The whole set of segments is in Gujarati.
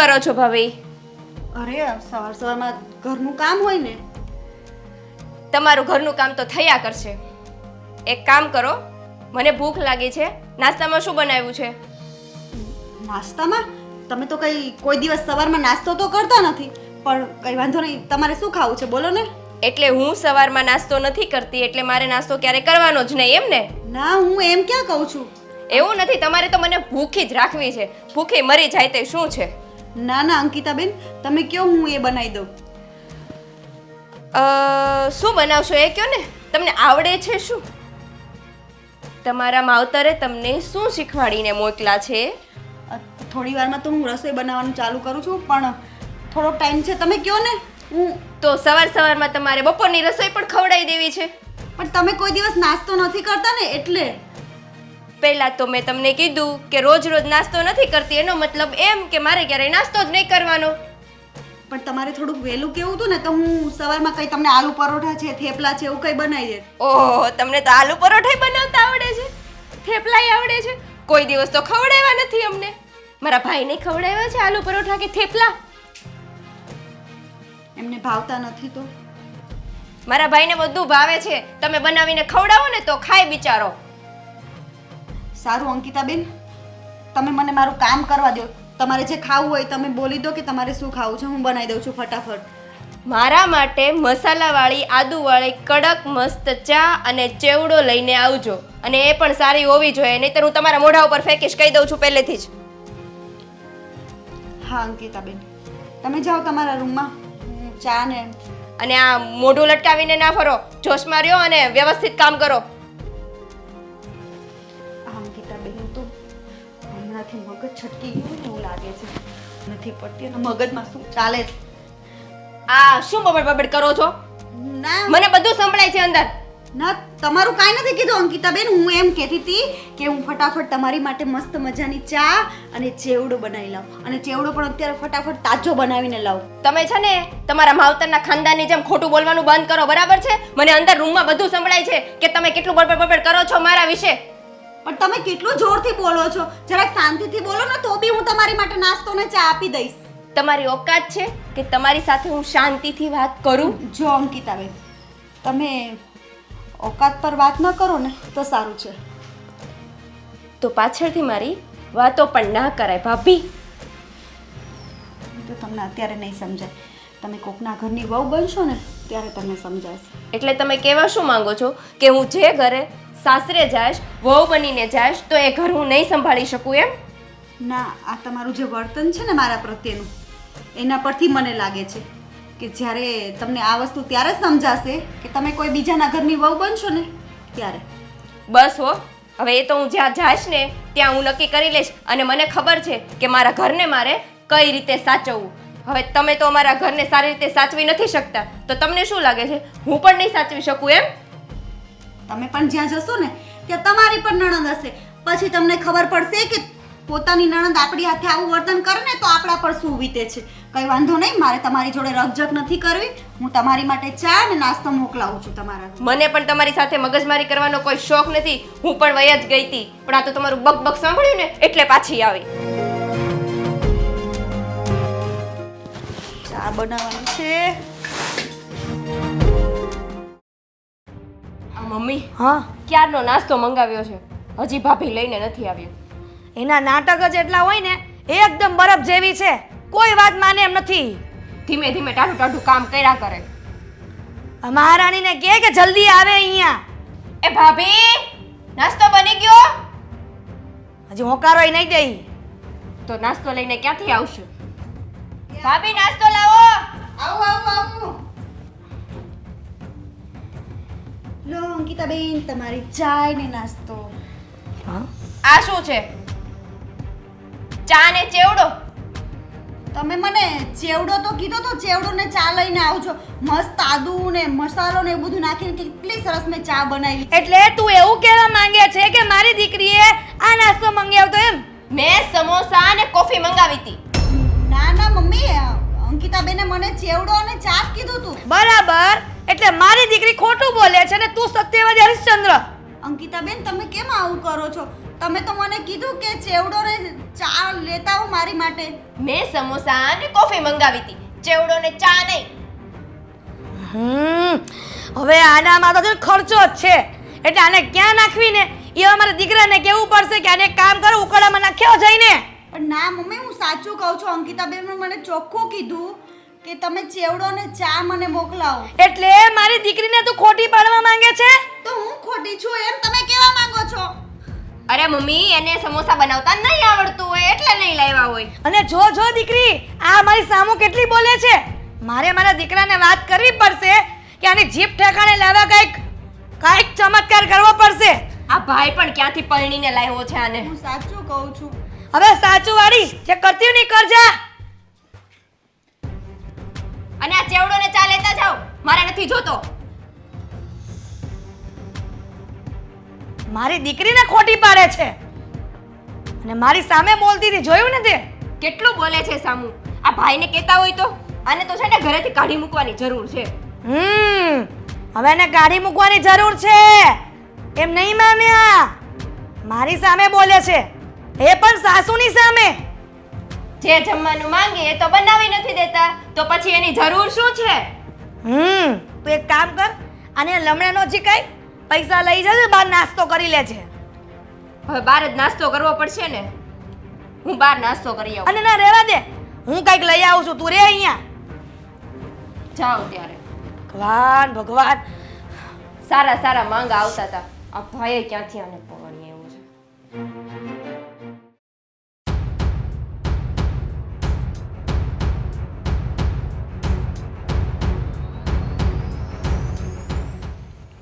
કરો છો ભાભી? અરે સવાર સવારમાં ઘરનું કામ હોય ને. તમારું ઘરનું કામ તો થયા કરશે. એક કામ કરો, મને ભૂખ લાગી છે. નાસ્તામાં શું બનાવ્યું છે? નાસ્તામાં તમે તો કોઈ દિવસ સવારમાં નાસ્તો તો કરતા નથી, પણ કઈ વાંધો નહીં. તમારે શું ખાવું છે બોલો ને. એટલે હું સવારમાં નાસ્તો નથી કરતી, એટલે મારે નાસ્તો ક્યારે કરવાનો જ નહીં, એમ ને? ના, હું એમ ક્યાં કહું છું. એવું નથી, તમારે તો મને ભૂખી જ રાખવી છે. ભૂખી મરી જાય તે શું છે? ના ના અંકિતાબેન, તમે કયો હું એ બનાવી દઉં. શું બનાવશો એ કયો ને. તમને આવડે છે શું? તમારા માવતરે તમને શું શીખવાડીને મોકલા છે? થોડી વારમાં તો હું રસોઈ બનાવવાનું ચાલુ કરું છું, પણ થોડો ટાઈમ છે. તમે કયો ને. હું તો સવારમાં તમારે બપોરની રસોઈ પણ ખવડાવી દેવી છે. પણ તમે કોઈ દિવસ નાસ્તો નથી કરતા ને, એટલે. પહેલા તો મેં તમને કીધું કે રોજ નાસ્તો નથી કરતી, એનો મતલબ એમ કે મારે ક્યારેય નાસ્તો જ નહીં કરવાનો. પણ તમારે થોડુંક વહેલું કેવું હતું ને, તો હું સવારમાં કંઈ તમને આલુ પરોઠા છે, થેપલા છે, એવું કંઈ બનાવી દે. ઓહો, તમને તો આલુ પરોઠા બનાવતા આવડે છે, થેપલાય આવડે છે. કોઈ દિવસ તો ખવડાવ્યા નથી અમને. મારા ભાઈને ખવડાવ્યા છે આલુ પરોઠા કે થેપલા? એમને ભાવતા નથી તો. મારા ભાઈને બધું ભાવે છે. તમે બનાવીને ખવડાવો ને તો ખાય બિચારો. સારું અંકિતાબેન, તમે મને મારું કામ કરવા દો. તમારે જે ખાવું હોય તમે બોલી દો કે તમારે શું ખાવું છે, હું બનાવી દઉં છું ફટાફટ. મારા માટે મસાલાવાળી આદુવાળી કડક મસ્ત ચા અને ચેવડો લઈને આવજો, અને એ પણ સારી હોવી જોઈએ, નહીંતર હું તમારા મોઢા ઉપર ફેંકીશ, કહી દઉં છું પહેલેથી જ. હા અંકિતાબેન, તમે જાઓ તમારા રૂમમાં. ચા ને અને આ મોઢું લટકાવીને ના ફરો, જોશમાં રહ્યો અને વ્યવસ્થિત કામ કરો. અંકિતાબેન તો હમણાંથી મગજ છટકી ગયું એવું લાગે છે. નથી પડતી અને મગજમાં શું ચાલે છે. આ શું બબડ કરો છો? ના મને બધું સંભળાય છે અંદર. ના, તમારું કાંઈ નથી કીધું અંકિતાબેન. હું એમ કહેતી હતી કે હું ફટાફટ તમારી માટે મસ્ત મજાની ચા અને ચેવડો બનાવી લાવું, અને ચેવડો પણ અત્યારે ફટાફટ તાજો બનાવીને લાવું. તમે છે ને તમારા માવતરના ખાનદાનની જેમ ખોટું બોલવાનું બંધ કરો, બરાબર છે? મને અંદર રૂમમાં બધું સંભળાય છે કે તમે કેટલું બબડ કરો છો મારા વિશે. પણ તમે કેટલું જોરથી બોલો છો. જરાક શાંતિથી બોલો ને, તો બી હું તમારી માટે નાસ્તો ને ચા આપી દઈશ. તમારી ઓકાત છે કે તમારી સાથે હું શાંતિથી વાત કરું? જો અંકિતાબેન, તમે ઓકાત પર વાત ન કરો ને તો સારું છે. તો પાછળથી મારી વાતો પણ ના કરાય ભાભી. તો તમને અત્યારે નહીં સમજાય. તમે કોકના ઘરની વહુ બનશો ને ત્યારે તમને સમજાશે. એટલે તમે કહેવા શું માંગો છો કે હું જે ઘરે સાસરે જાઈશ, વહુ બનીને જાઈશ, તો એ ઘર હું નહીં સંભાળી શકું એમ? ના, આ તમારું જે વર્તન છે ને મારા પ્રત્યેનું, એના પરથી મને લાગે છે કે જ્યારે તમને આ વસ્તુ ત્યારે સમજાશે કે તમે કોઈ બીજાના ઘરની વહુ બનશો ને ત્યારે. બસ હો, હવે એ તો હું જ્યાં જાઈશ ને ત્યાં હું નક્કી કરી લઈશ, અને મને ખબર છે કે મારા ઘરને મારે કઈ રીતે સાચવવું. હવે તમે તો અમારા ઘરને સારી રીતે સાચવી નથી શકતા, તો તમને શું લાગે છે હું પણ નહીં સાચવી શકું એમ? તમે પણ જ્યાં જશો ને ત્યાં તમારી પણ નણંદ હશે. પછી તમને ખબર પડશે કે પોતાની નણંદ આપણી હાથે આવું વર્તન કરે ને તો આપણા પર શું વીતે છે. કંઈ વાંધો નહીં, મારે તમારી જોડે રકઝક નથી કરવી. હું તમારી માટે ચા અને નાસ્તો મોકલાવું છું તમારા. મને પણ તમારી સાથે મગજમારી કરવાનો કોઈ શોખ નથી. હું પણ વયા જ ગઈ હતી, પણ આ તો તમારું બક સાંભળ્યું ને એટલે પાછી આવી. ચા બનાવવાનું છે. મમ્મી, હા, ક્યારનો નાસ્તો મંગાવ્યો છે, હજી ભાભી લઈને નથી આવ્યો. એના નાટક જ એટલા હોય ને, એકદમ બરફ જેવી છે, કોઈ વાત માને એમ નથી. ધીમે ધીમે ટાઢું કામ કર્યા કરે. મહારાણીને કહે કે જલ્દી આવે અહીંયા. એ ભાભી, નાસ્તો બની ગયો? હજી હોકારો નહીં દઈ. તો નાસ્તો લઈને ક્યાંથી આવશું? ભાભી, નાસ્તો લાવો. આવું. લો અંકિતાબેન, તમારી ચા ને નાસ્તો. આ શું છે? ચા ને ચેવડો? તમે મને ચેવડો તો કીધો તો, ચેવડો ને ચા લઈને આવજો. મસ્ત આદુ ને મસાલો ને બધું નાખીને કેટલી સરસ મેં ચા બનાવી. એટલે તું એવું કહેવા માંગે છે કે મારી દીકરીએ આ નાસ્તો મંગાવ્યો એમ? મેં સમોસા અને કોફી મંગાવી હતી. ના મમ્મી, અંકિતાબેને મને ચેવડો અને ચા જ કીધું તું. બરાબર, એટલે મારી દીકરી ખોટું બોલે છે ને તું સત્યવાદી હરિશ્ચંદ્ર. અંકિતાબેન, તમે કેમ આવું કરો છો? તમે તો મને કીધું કે ચેવડો ને ચા લેતા આવો મારી માટે. મેં સમોસા અને કોફી મંગાવી હતી, ચેવડો ને ચા નહીં. હવે આનામાં તો ખર્ચો જ છે, એટલે આને ક્યાં નાખવી ને એ અમારા દીકરાને કેવું પડશે કે આને એક કામ કરો, ઉકળામાં નાખ્યો જઈને. પણ ના મમ્મી, હું સાચું કહું છું. અંકિતાબેન મને ચોખ્ખું કીધું કે તમે ચેવડો ને ચા મને મોકલાવો. એટલે મારી દીકરીને તું ખોટી પાડવા માંગે છે? તો હું ખોટી છું એમ તમે કેવા માંગો છો? અરે મમ્મી, એને સમોસા બનાવતા નહીં આવડતું હોય એટલે નહીં લાવ્યા હોય. અને જો જો દીકરી, આ મારી સામું કેટલી બોલે છે. મારે મારા દીકરાને વાત કરવી પડશે કે આની જીભ ઠેકાણે લાવવા કાંઈક ચમત્કાર કરવો પડશે. આ ભાઈ પણ ક્યાંથી પરણીને લાવ્યો છે આને? હું સાચું કહું છું. હવે સાચું વાળી જે કરતી નહીં કરજા. અને આ ચેવડો ને ચા લેતા જાઓ, મારે નથી જોતો. મારી દીકરીને ખોટી પાડે છે અને મારી સામે બોલતી હતી, જોયું ને તે? કેટલું બોલે છે સામુ. આ ભાઈને કહેતા હોય તો આને તો છે ને ઘરેથી કાઢી મૂકવાની જરૂર છે. હવે એને કાઢી મૂકવાની જરૂર છે એમ નહીં માન્યા. મારી સામે બોલે છે, એ પણ સાસુની સામે. જે જમવાનું માંગે એ તો બનાવી નથી દેતા, તો પછી એની જરૂર શું છે? તું એક કામ કર, આને લમણાનો જીકાય, પૈસા લઈ જજે, બહાર નાસ્તો કરી લેજે. હવે બહાર જ નાસ્તો કરવો પડશે ને. હું બહાર નાસ્તો કરી આવું. અને ના રહેવા દે, હું કંઈક લઈ આવું છું, તું રે અહીંયા. જાઓ ત્યારે. ભગવાન ભગવાન, સારા સારા માંગા આવતા હતા. આ ભાઈએ ક્યાંથી આને પકડી એવું છે?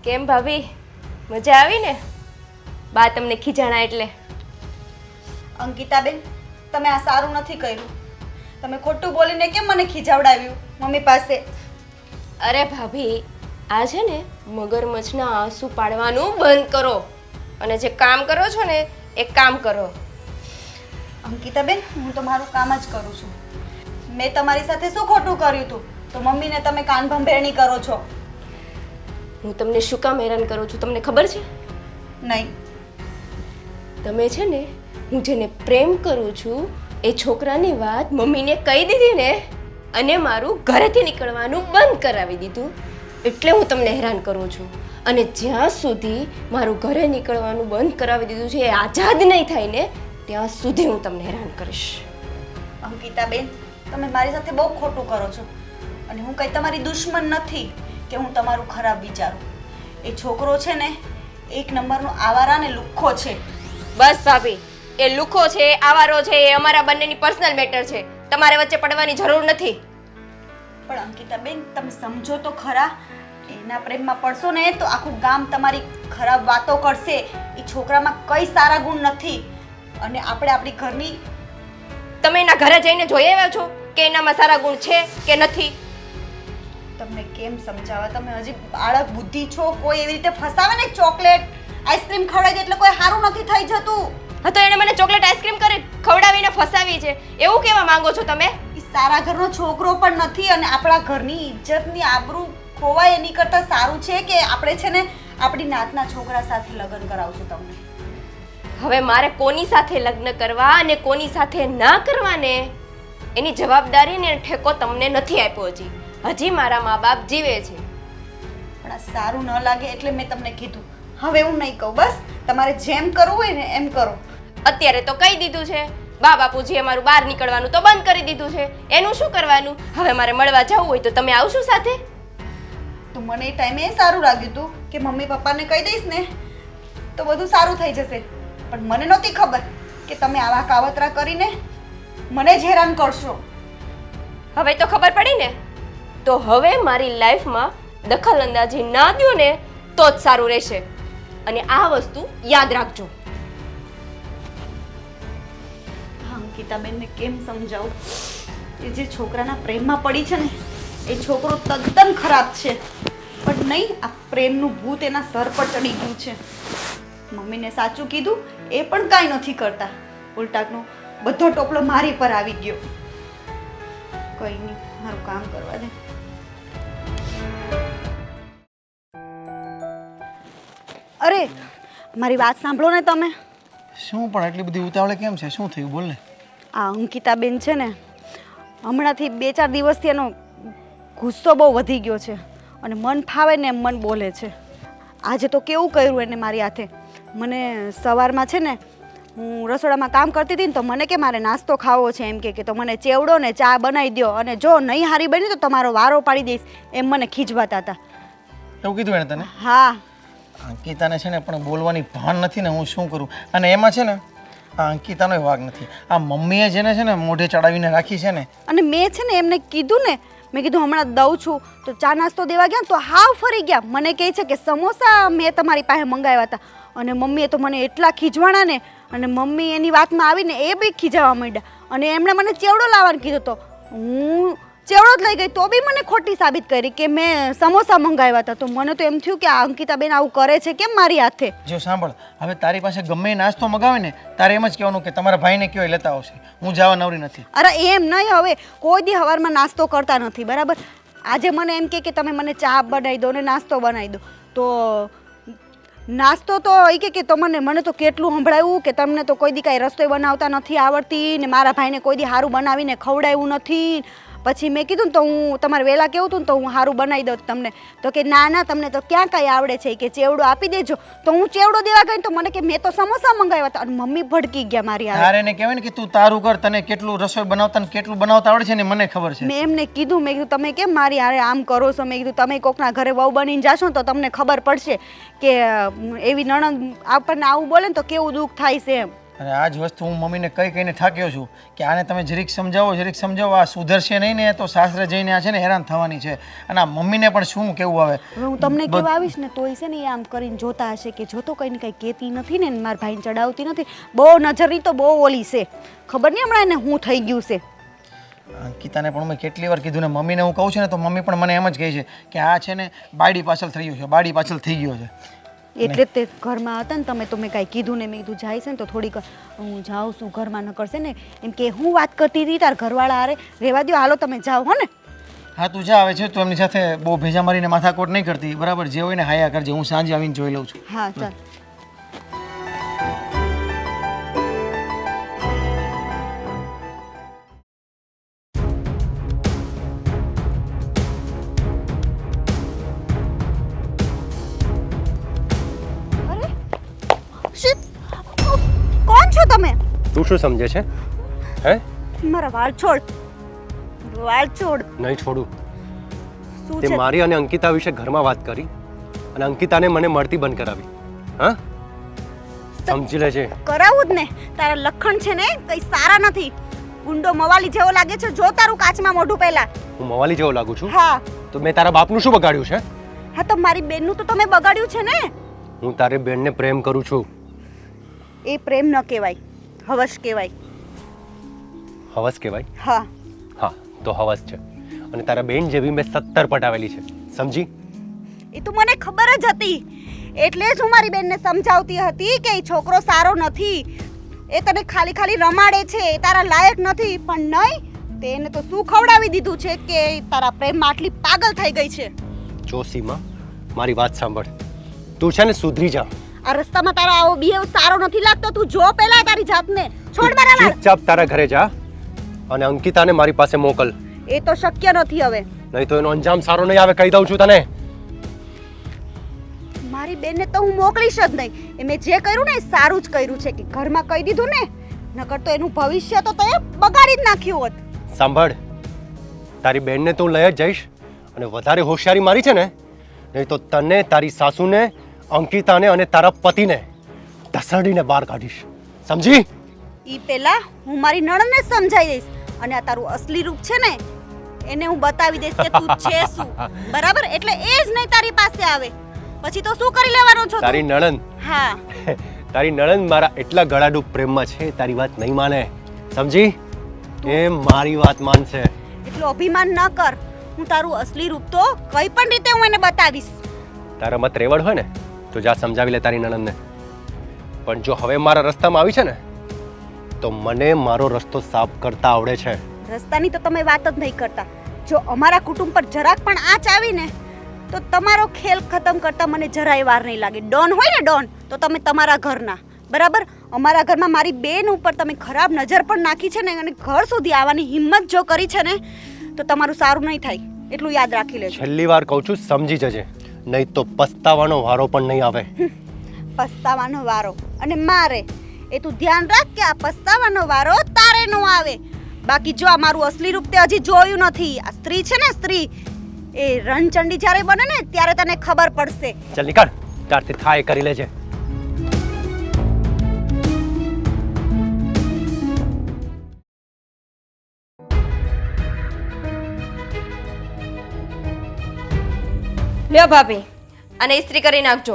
કેમ ભાભી, મજા આવી ને? બા તમને ખીજાણા એટલે? અંકિતાબેન, તમે આ સારું નથી કર્યું. તમે ખોટું બોલીને કેમ મને ખીજાવડાવ્યું મમ્મી પાસે? અરે ભાભી, આ છે ને મગરમચ્છના આંસુ પાડવાનું બંધ કરો અને જે કામ કરો છો ને એ કામ કરો. અંકિતાબેન, હું તો મારું કામ જ કરું છું. મેં તમારી સાથે શું ખોટું કર્યું હતું તો મમ્મીને તમે કાન ભંભેરણી કરો છો? હું તમને શું કામ હેરાન કરું છું તમને ખબર છે? નહીં. તમે છે ને, હું જેને પ્રેમ કરું છું એ છોકરાની વાત મમ્મીને કહી દીધી ને અને મારું ઘરેથી નીકળવાનું બંધ કરાવી દીધું, એટલે હું તમને હેરાન કરું છું. અને જ્યાં સુધી મારું ઘરે નીકળવાનું બંધ કરાવી દીધું છે એ આઝાદ નહીં થાય ને ત્યાં સુધી હું તમને હેરાન કરીશ. અંકિતાબેન, તમે મારી સાથે બહુ ખોટું કરો છો. અને હું કંઈ તમારી દુશ્મન નથી કે હું તમારું ખરાબ વિચારું. એ છોકરો છે ને એક નંબરનો આવારા ને લુખ્ખો છે. બસ ભાભી, એ લુખો છે, આવારો છે, એ અમારા બંનેની પર્સનલ મેટર છે. તમારે વચ્ચે પડવાની જરૂર નથી. પણ અંકિતાબેન, તમે સમજો તો ખરા, એના પ્રેમમાં પડશો ને તો આખું ગામ તમારી ખરાબ વાતો કરશે. એ છોકરામાં કઈ સારા ગુણ નથી. અને આપણે આપણી ઘરની તમે એના ઘરે જઈને જોઈ આવ્યા છો કે એનામાં સારા ગુણ છે કે નથી? તમને કેમ સમજાવવા? તમે હજી બાળક બુદ્ધિ છો. કોઈ એવી રીતે ફસાવે ને, ચોકલેટ આઈસ્ક્રીમ ખવડાવી દે એટલે કોઈ સારું નથી થઈ જતું. હા, તો એને મને ચોકલેટ આઈસ્ક્રીમ કરી ખવડાવીને ફસાવી છે એવું કેવા માંગો છો તમે? એ સારા ઘરનો છોકરો પણ નથી અને આપણા ઘરની ઇજ્જતની આબરૂ ખોવાય એની કરતાં સારું છે કે આપણે છે ને આપણી નાતના છોકરા સાથે લગ્ન કરાવશું તમને. હવે મારે કોની સાથે લગ્ન કરવા અને કોની સાથે ના કરવાને એની જવાબદારી ને ઠેકો તમને નથી આપ્યો. હજી મારા મા બાપ જીવે છે. પણ આ સારું ન લાગે એટલે મેં તમને કીધું. હવે હું નહીં કહું, બસ તમારે જેમ કરવું હોય ને એમ કરો. અત્યારે તો કહી દીધું છે. બા બાપુજીએ મારું બહાર નીકળવાનું તો બંધ કરી દીધું છે. એનું શું કરવાનું? હવે મારે મળવા જવું હોય તો તમે આવશો સાથે? તો મને એ ટાઈમે એ સારું લાગ્યું હતું કે મમ્મી પપ્પાને કહી દઈશ ને તો બધું સારું થઈ જશે. પણ મને નહોતી ખબર કે તમે આવા કાવતરા કરીને મને જ હેરાન કરશો. હવે તો ખબર પડી ને, તો હવે મારી લાઈફમાં દખલ અંદાજી ના દો ને તો જ સારું રહેશે. અને આ વસ્તુ યાદ રાખજો. અંકિતાબેનને કેમ સમજાવું? એ જે છોકરાના પ્રેમમાં પડી છે ને એ છોકરો તદ્દન ખરાબ છે. પણ નહીં, આ પ્રેમનું ભૂત એના સર પર ચડી ગયું છે. મમ્મીને સાચું કીધું એ પણ કાંઈ નથી કરતા. ઉલટાનો બધો ટોપલો મારી પર આવી ગયો. કંઈ નહીં, મારું કામ કરવા દે. અરે મારી વાત સાંભળો ને તમે. શું પણ એટલી બધી ઉતાવળે કેમ છે? શું થયું બોલ ને. આ અંકિતાબેન છે ને હમણાંથી 2-4 દિવસથી એનો ગુસ્સો બહુ વધી ગયો છે અને મન ફાવે ને એમ મન બોલે છે. આજે તો કેવું કર્યું એને મારી હાથે. મને સવારમાં છે ને હું રસોડામાં કામ કરતી હતી ને તો મને કે મારે નાસ્તો ખાવો છે એમ કે તો મને ચેવડો ને ચા બનાવી દો અને જો નહીં હારી બની તો તમારો વારો પાડી દઈશ એમ મને ખીજવાતા હતા. એવું કીધું એને તને? હા. અંકિતાને છે ને પણ બોલવાની ભાન નથી ને હું શું કરું. અને એમાં છે ને આ અંકિતાનો વાગ નથી, આ મમ્મીએ જેને છે ને મોઢે ચડાવીને રાખી છે ને. અને મેં છે ને એમને કીધું ને, મેં કીધું હમણાં દઉં છું તો ચા નાસ્તો દેવા ગયા તો હાવ ફરી ગયા. મને કહે છે કે સમોસા મેં તમારી પાસે મંગાવ્યા હતા અને મમ્મીએ તો મને એટલા ખીજવાણા ને અને મમ્મી એની વાતમાં આવીને એ બી ખીજાવા માંડ્યા અને એમણે મને ચેવડો લાવવાનું કીધું તો હું ચેવડો જ લઈ ગઈ તો બી મને ખોટી સાબિત કરી કે મેં સમોસા મંગાવ્યા હતા. તો મને તો એમ થયું કે આ અંકિતાબેન આવું કરે છે કેમ મારી હાથે. જો સાંભળ, હવે તારી પાસે ગમે એ નાસ્તો મગાવે ને તારે એમ જ કહેવાનું કે તમારા ભાઈને કયો એ લેતા આવશે, હું જવા નવરી નથી. અરે એમ નહીં, હવે કોઈ દી સવારમાં નાસ્તો કરતા નથી બરાબર. આજે મને એમ કે તમે મને ચા બનાવી દો ને નાસ્તો બનાવી દો તો નાસ્તો તો એ કે મને તો કેટલું સંભળાવ્યું કે તમને તો કોઈ દી કાંઈ રસોઈ બનાવતા નથી આવડતી ને મારા ભાઈને કોઈ દી સારું બનાવીને ખવડાવ્યું નથી. પછી મેં કીધું ને તો હું તમારે વહેલા કેવું હતું ને તો હું સારું બનાવી દઉં તમને. તો કે ના ના તમને તો ક્યાં કાંઈ આવડે છે કે ચેવડો આપી દેજો. તો હું ચેવડો દેવા ગઈ તો મને કે મેં તો સમોસા મંગાવ્યા હતા અને મમ્મી ભડકી ગયા મારી હારે. તારે એને કહેવાય ને કે તું તારું કર, તને કેટલું રસોઈ બનાવતા ને કેટલું બનાવતા આવડે છે ને મને ખબર છે. મેં એમને કીધું, મેં કીધું તમે કેમ મારી હારે આમ કરો છો. મેં કીધું તમે કોકના ઘરે વહુ બનીને જાશો ને તો તમને ખબર પડશે કે એવી નણંદ આપણને આવું બોલે ને તો કેવું દુઃખ થાય છે એમ. અને આ જ વસ્તુ હું મમ્મીને કહીને થાક્યો છું કે આને તમે જરીક સમજાવો, આ સુધરશે નહીં ને તો સાસરે જઈને આ છે ને હેરાન થવાની છે. અને આ મમ્મીને પણ શું કેવું આવે. હવે હું તમને કેવા આવીશ ને તોય છે ને એ આમ કરીને જોતા હશે કે જો તો કંઈ ને કંઈ કહેતી નથી ને મારા ભાઈને ચડાવતી નથી. બહુ નજરની તો બહુ ઓલી છે, ખબર નહીં હમણાં એને હું થઈ ગયું છે. અંકિતાને પણ મેં કેટલી વાર કીધું ને મમ્મીને હું કહું છું ને તો મમ્મી પણ મને એમ જ કહે છે કે આ છે ને બાડી પાછળ થઈ ગયો છે. એટલે તે ઘરમાં હતા ને તમે તો મેં કાંઈ કીધું ને મેં કીધું જાય છે ને તો થોડીક હું જાઉં છું ઘરમાં ન કરશે ને એમ કે હું વાત કરતી હતી તાર ઘરવાળા હારે રહેવા દો, હાલો તમે જાઓ હો ને. હા તું જા આવે છે તો એમની સાથે બહુ ભેજા મારીને માથાકોટ નહીં કરતી બરાબર. જે હોય ને હાયા કરજે, હું સાંજે આવીને જોઈ લઉં છું. હા ચાલ. કોણ છો તમે? તું શું સમજે છે? હે? મારા વાળ છોડ, વાળ છોડ. નહીં છોડું. શું તે છે? મારી અને અંકિતા વિશે ઘરમાં વાત કરી અને અંકિતાને મને મળતી બંધ કરાવી. હા, સમજી લેજે. કરાવું જ ને. તારા લખણ છે ને કઈ સારા નથી. ગુંડો મવાલી જેવો લાગે છે. જો તારું કાચમાં મોઢું પહેલા. હું મવાલી જેવો લાગુ છું? હા. તો મેં તારા બાપનું શું બગાડ્યું છે? હા તો મારી બેનનું તો તમે બગાડ્યું છે ને. હું તારી બેનને પ્રેમ કરું છું. એ પ્રેમ ન કહેવાય, હવસ કહેવાય. હવસ કહેવાય? હા. હા તો હવસ છે. અને તારા બેન જેવી મેં 17 પટાવેલી છે, સમજી? એ તો મને ખબર જ હતી. એટલે જ હું મારી બેનને સમજાવતી હતી કે એ છોકરો સારો નથી. એ તને ખાલી ખાલી રમાડે છે, એ તારા લાયક નથી. પણ નહીં, તેને તો શું ખવડાવી દીધું છે કે તારા પ્રેમમાં આટલી પાગલ થઈ ગઈ છે. જો સીમા, મારી વાત સાંભળ. તું છે ને સુધરી જા. આ રસ્તામાં તારો આવો બિહેવ સારો નથી લાગતો. તું જો પહેલા તારી જાતને. છોડ મારા વાળ. ચૂપચાપ તારા ઘરે જા અને અંકિતાને મારી પાસે મોકલ. એ તો શક્ય નથી હવે. નહીં તો એનો અંજામ સારો નહીં આવે, કહી દઉં છું તને. મારી બેનને તો હું મોકલીશ જ નહીં. એ મેં જે કર્યું ને એ સારું જ કર્યું છે કે ઘરમાં કહી દીધું ને. નકર તો એનું ભવિષ્ય તો એ બગાડી જ નાખ્યું હોત. સાંભળ, તારી બેનને તો હું લઈ જ જઈશ અને વધારે હોશિયારી મારી છે ને નહીં તો તને, તારી સાસુને, અંકિતાને અને તારા પતિને ઢસડીને બહાર કાઢીશ, સમજી? ઈ પહેલા હું મારી નણંદને સમજાઈ દઈશ અને આ તારું અસલી રૂપ છે ને એને હું બતાવી દઈશ કે તું છે શું. બરાબર? એટલે એ જ નહીં તારી પાસે આવે. પછી તો શું કરી લેવાનો છો તું? તારી નણંદ? હા. તારી નણંદ મારા એટલા ગળાડૂબ પ્રેમમાં છે, તારી વાત નહીં માને, સમજી? એ મારી વાત માનશે. એટલું અભિમાન ન કર. હું તારું અસલી રૂપ તો કઈ પણ રીતે હું એને બતાવીશ. તારા મત રેવડ હોય ને તો જા સમજાવી લે તારી નણંદને. પણ જો હવે મારા રસ્તામાં આવી છે ને તો મને મારો રસ્તો સાફ કરતા આવડે છે. રસ્તાની તો તમે વાત જ નહીં કરતા. જો અમારા કુટુંબ પર જરાક પણ આંચ આવી ને તો તમારો ખેલ ખતમ કરતા મને જરાય વાર નહીં લાગે. ડોન હોય ને ડોન તો તમે તમારા ઘરના, બરાબર? અમારા ઘરમાં મારી બેન ઉપર તમે ખરાબ નજર પણ નાખી છે ને અને ઘર સુધી આવવાની હિંમત જો કરી છે ને તો તમારું સારું નહીં થાય એટલું યાદ રાખી લેજો. છેલ્લી વાર કહું છું, સમજી જજે, નહીં તો પસ્તાવાનો વારો પણ નહીં આવે. પસ્તાવાનો વારો અને મારે એ તું ધ્યાન રાખ કે આ પસ્તાવાનો વારો તારે નો આવે. બાકી જો આ મારું અસલી રૂપ તે હજી જોયું નથી. આ સ્ત્રી છે ને સ્ત્રી, એ રણચંડી જ્યારે બને ને ત્યારે તને ખબર પડશે. ચાલ નીકળ, તારથી થાય કરી લેજે. લ્યો ભાભી, અને ઇસ્ત્રી કરી નાખજો.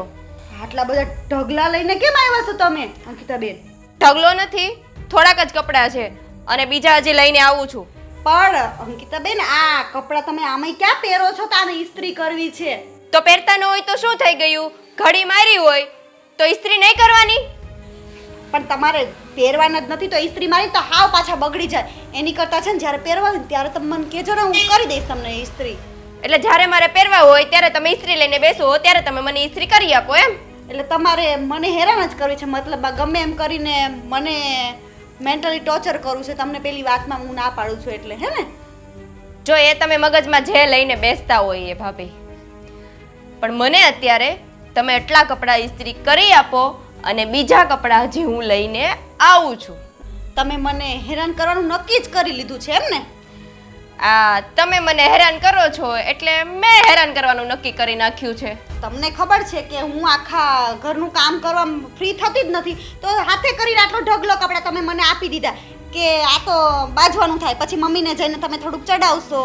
આટલા બધા ઢગલા લઈને કેમ આવ્યા છો તમે અંકિતાબેન? ઢગલો નથી, થોડાક જ કપડાં છે અને બીજા હજી લઈને આવું છું. પણ અંકિતાબેન આ કપડાં તમે આમાંય ક્યાં પહેરો છો? તો આને ઇસ્ત્રી કરવી છે. તો પહેરતા ન હોય તો શું થઈ ગયું? ઘડી મારી હોય તો ઇસ્ત્રી નહીં કરવાની? પણ તમારે પહેરવાના જ નથી તો ઇસ્ત્રી મારી તો હાવ પાછા બગડી જાય. એની કરતાં છે ને જ્યારે પહેરવા હોય ને ત્યારે તમે મને કહેજો ને, હું કરી દઈશ તમને ઇસ્ત્રી. એટલે જ્યારે મારે પહેરવા હોય ત્યારે તમે ઇસ્ત્રી લઈને બેસો, ત્યારે તમે મને ઇસ્ત્રી કરી આપો એમ? એટલે તમારે મને હેરાન જ કરવી છે, મતલબ ગમે એમ કરીને મને મેન્ટલી ટોર્ચર કરવું છે. તમને પેલી વાતમાં હું ના પાડું છું એટલે, હે ને? જો એ તમે મગજમાં જે લઈને બેસતા હોય એ ભાભી, પણ મને અત્યારે તમે એટલા કપડાં ઇસ્ત્રી કરી આપો અને બીજા કપડાં હજી હું લઈને આવું છું. તમે મને હેરાન કરવાનું નક્કી જ કરી લીધું છે એમ ને? આ તમે મને હેરાન કરો છો એટલે મેં હેરાન કરવાનું નક્કી કરી નાખ્યું છે. તમને ખબર છે કે હું આખા ઘરનું કામ કરવા ફ્રી થતી જ નથી, તો હાથે કરીને આટલો ઢગલો કપડાં તમે મને આપી દીધા કે આ તો બાજવાનું થાય. પછી મમ્મીને જઈને તમે થોડુંક ચડાવશો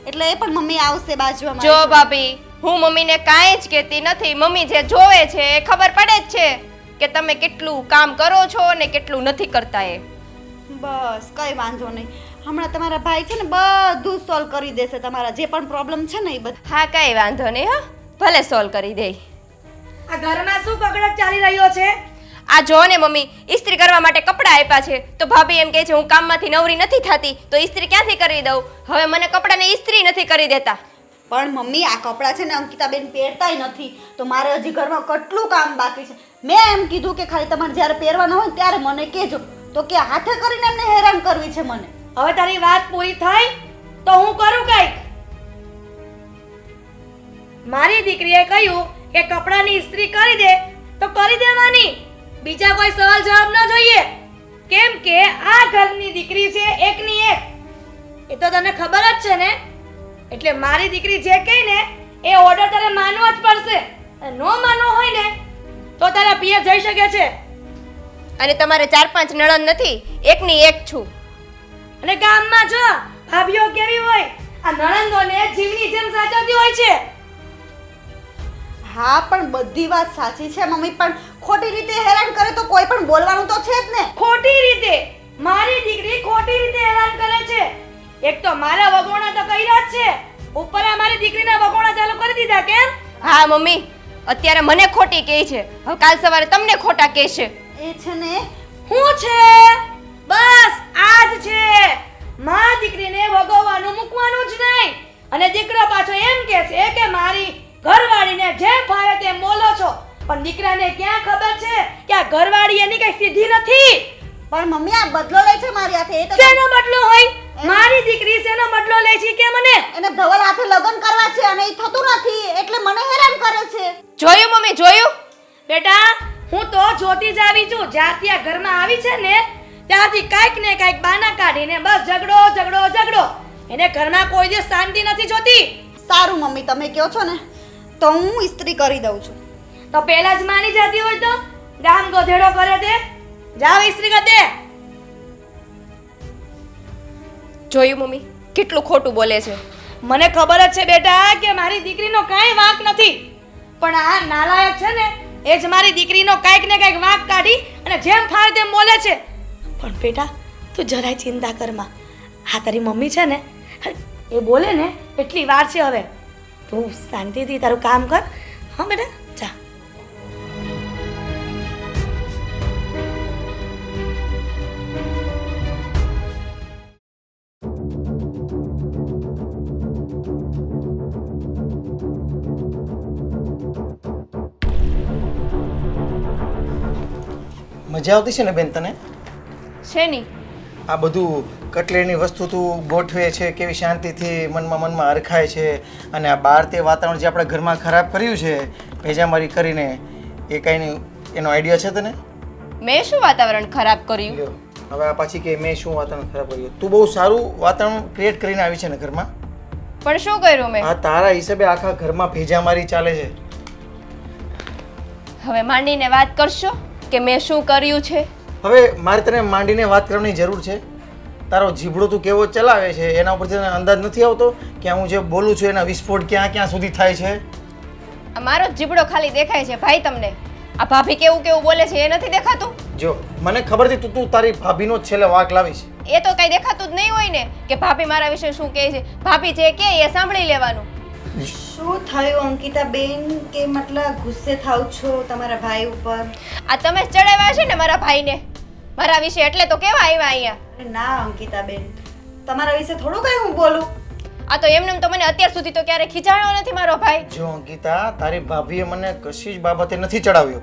એટલે એ પણ મમ્મી આવશે બાજવામાં. જો ભાભી, હું મમ્મીને કાંઈ જ કહેતી નથી. મમ્મી જે જોવે છે એ ખબર પડે જ છે કે તમે કેટલું કામ કરો છો ને કેટલું નથી કરતા એ. બસ કઈ વાંધો નહીં, હમણાં તમારા ભાઈ છે ને બધું સોલ્વ કરી દેશે. તમારા જે પણ પ્રોબ્લેમ છે ને એ બધું. હા, કઈ વાંધો નહીં, હા, ભલે સોલ્વ કરી દે. આ ઘરમાં શું કકડાટ ચાલી રહ્યો છે? આ જો ને મમ્મી, ઇસ્ત્રી કરવા માટે કપડાં આપ્યા છે તો ભાભી એમ કહે છે હું કામમાંથી નવરી નથી થતી તો ઇસ્ત્રી ક્યાંથી કરી દઉં? હવે મને કપડાને ઇસ્ત્રી નથી કરી દેતા. પણ મમ્મી આ કપડાં છે ને અંકિતાબેન પહેરતાય નથી, તો મારે હજી ઘરમાં કેટલું કામ બાકી છે. મેં એમ કીધું કે ખાલી તમારે જ્યારે પહેરવાના હોય ત્યારે મને કહેજો, તો કે હાથે કરીને એમને હેરાન કરવી છે મને. હવે તારી વાત પૂરી થઈ તો હું કરું કંઈક. મારી દીકરીએ કહ્યું કે કપડાની ઇસ્ત્રી કરી દે તો કરી દેવાની, બીજા કોઈ સવાલ જવાબ ન જોઈએ. કેમ કે આ ઘરની દીકરી છે એકની એક, એ તો તને ખબર જ છે ને. એટલે મારી દીકરી જે કહે ને એ ઓર્ડર તારે માનવો જ પડશે. ન માનવો હોય ને તો તારા પિયર જઈ શકે છે. અને તમારે 4-5 નણંદ નથી, એકની એક છું. અને ગામમાં જો ભાભીઓ કેવી હોય, આ નણંદોને જીવની જેમ સાચવતી હોય છે. હા પણ બધી વાત સાચી છે મમ્મી, પણ ખોટી રીતે હેરાન કરે તો કોઈ પણ બોલવાનું તો છે જ ને. ખોટી રીતે મારી દીકરી ખોટી રીતે હેરાન કરે છે. એક તો મારા વગોણા તો કર્યા જ છે, ઉપર આ મારી દીકરીના વગોણા ચાલુ કરી દીધા. કેમ? હા મમ્મી, અત્યારે મને ખોટી કહે છે, હવે કાલ સવારે તમને ખોટા કહેશે. એ છે ને હું છે બસ આજ છે. માં દીકરીને વગોવાનું મૂકવાનું જ નહીં. અને દીકરો પાછો એમ કહે છે કે મારી ઘરવાળીને જેમ ફાવે તેમ બોલો છો. પણ દીકરાને ક્યાં ખબર છે કે આ ઘરવાળી એની કઈ સીધી નથી. પણ મમ્મી આ બદલો લે છે મારી હાથે. એ તો શેનો બદલો હોય? મારી દીકરી શેનો બદલો લે છે કે મને? એને ધવલ હાથે લગ્ન કરવા છે અને એ થતું નથી એટલે મને હેરાન કરે છે. જોયું મમ્મી, જોયું? બેટા હું તો જોતી જ આવી છું. જ્યારથી આ ઘરમાં આવી છે ને ત્યારથી કાંઈક ને કાંઈક બાના કાઢીને બસ ઝઘડો ઝઘડો ઝઘડો. એને ઘરમાં કોઈ દિવસ શાંતિ નથી જોતી. સારું મમ્મી, તમે કહો છો ને તો હું ઇસ્ત્રી કરી દઉં છું. તો પહેલા જ માની જતી હોય તો ગામ ગધેડો કરે તે. જાવ ઇસ્ત્રી કર દે. જોયું મમ્મી, કેટલું ખોટું બોલે છે. મને ખબર જ છે બેટા કે મારી દીકરીનો કાંઈ વાંક નથી, પણ આ નાલાયક છે ને એ જ મારી દીકરીનો કાંઈક ને કાંઈક વાંક કાઢી અને જેમ ફાવે તેમ બોલે છે. પણ બેટા તું જરાય ચિંતા કરમાં. હા તારી મમ્મી છે ને એ બોલે ને એટલી વાર છે. હવે તું શાંતિથી તારું કામ કર. હા બેટા જા. મજા આવતી છે ને બેન તને? શેની? આ બધું કટલેરની વસ્તુ તું ગોઠવે છે, કેવી શાંતિથી મનમાં હરખાય છે, અને આ બહાર તે વાતાવરણ જે આપણા ઘરમાં ખરાબ કર્યું છે ભેજામારી કરીને, એ કાંઈ એનો આઈડિયા છે તને? મેં શું વાતાવરણ ખરાબ કર્યું? લ્યો, હવે આ પાછી કે મેં શું વાતાવરણ ખરાબ કર્યું? તું બહુ સારું વાતાવરણ ક્રિએટ કરીને આવી છે ને ઘરમાં. પણ શું કર્યું મેં? આ તારા હિસાબે આખા ઘરમાં ભેજામારી ચાલે છે. હવે માંડીને વાત કરશો કે મેં શું કર્યું છે? હવે મારે તને માંડીને વાત કરવાની જરૂર છે? તારો જીભડો તું કેવો ચલાવે છે એના ઉપરથી તને અંદાજ નથી આવતો કે હું જે બોલું છું એના વિસ્ફોટ ક્યાં ક્યાં સુધી થાય છે? આ મારો જ જીબડો ખાલી દેખાય છે ભાઈ તમને. આ ભાભી કેવું કેવું બોલે છે એ નથી દેખાતું? જો મને ખબર હતી તું તારી ભાભીનો જ છેલ્લે વાંક લાવીશ. એ તો કઈ દેખાતું જ નહીં હોય ને કે ભાભી મારા વિશે શું કહે છે. ભાભી જે કહે એ સાંભળી લેવાનું. શું થયું અંકિતા બેન કે મતલબ ગુસ્સે થાવ છો તમારા ભાઈ ઉપર? આ તમે જ ચડાવ્યા છે ને મારા ભાઈને મારા વિશે, એટલે તો કેવા આવ્યા અહીંયા. અરે ના અંકિતા બેન, તમારા વિશે થોડું કઈ હું બોલું? આ તો એમને તો મને અત્યાર સુધી તો ક્યારે ખીજાણ્યો નથી મારો ભાઈ. જો અંકિતા, તારી ભાભીએ મને કશી જ બાબતે નથી ચડાવ્યો.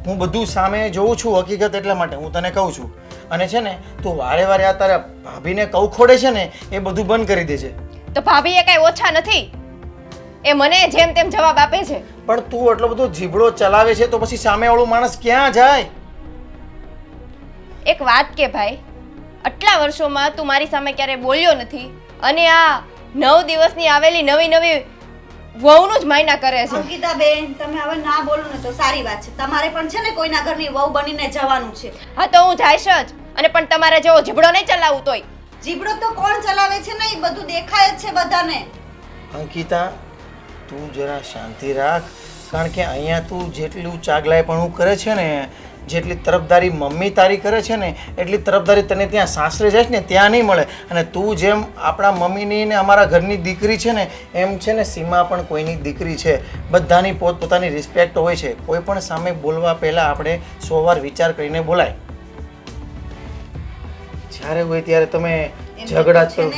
હું બધું સામે જોઉં છું, હકીકત એટલા માટે હું તને કહું છું. અને છે ને તું વારે વારે આ તારા ભાભીને કહું ખોડે છે ને એ બધું બંધ કરી દે છે. તો ભાભી એ કઈ ઓછા નથી, એ મને જેમ તેમ જવાબ આપે છે. પણ તું એટલો બધો જીભડો ચલાવે છે તો પછી સામેવાળું માણસ ક્યાં જાય? એક વાત કે ભાઈ, આટલા વર્ષોમાં તું મારી સામે ક્યારે બોલ્યો નથી અને આ 9 દિવસની આવેલી નવી નવી વહુનું જ માયના કરે છે. અંકિતા બેન, તમે હવે ના બોલો ને તો સારી વાત છે. તમારે પણ છે ને કોઈના ઘરની વહુ બનીને જવાનું છે. હા તો હું જઈશ જ, અને પણ તમારે જેવો જીબડો નહીં ચલાવું તોય. જીબડો તો કોણ ચલાવે છે ને એ બધું દેખાય જ છે બધાને. અંકિતા, તું જરા શાંતિ રાખ, કારણ કે અહીંયા તું જેટલું ચાગલાઈપણું કરે છે ને, જેટલી તરફદારી મમ્મી તારી કરે છે ને એટલી તરફદારી તને ત્યાં સાસરે જઈશ ને ત્યાં નહીં મળે. અને તું જેમ આપણા મમ્મીની ને અમારા ઘરની દીકરી છે ને એમ છે ને સીમા પણ કોઈની દીકરી છે. બધાની પોતપોતાની રિસ્પેક્ટ હોય છે. કોઈ પણ સામે બોલવા પહેલાં આપણે 100 વાર વિચાર કરીને બોલાય. જ્યારે હોય ત્યારે તમે ઝઘડા જ કરો.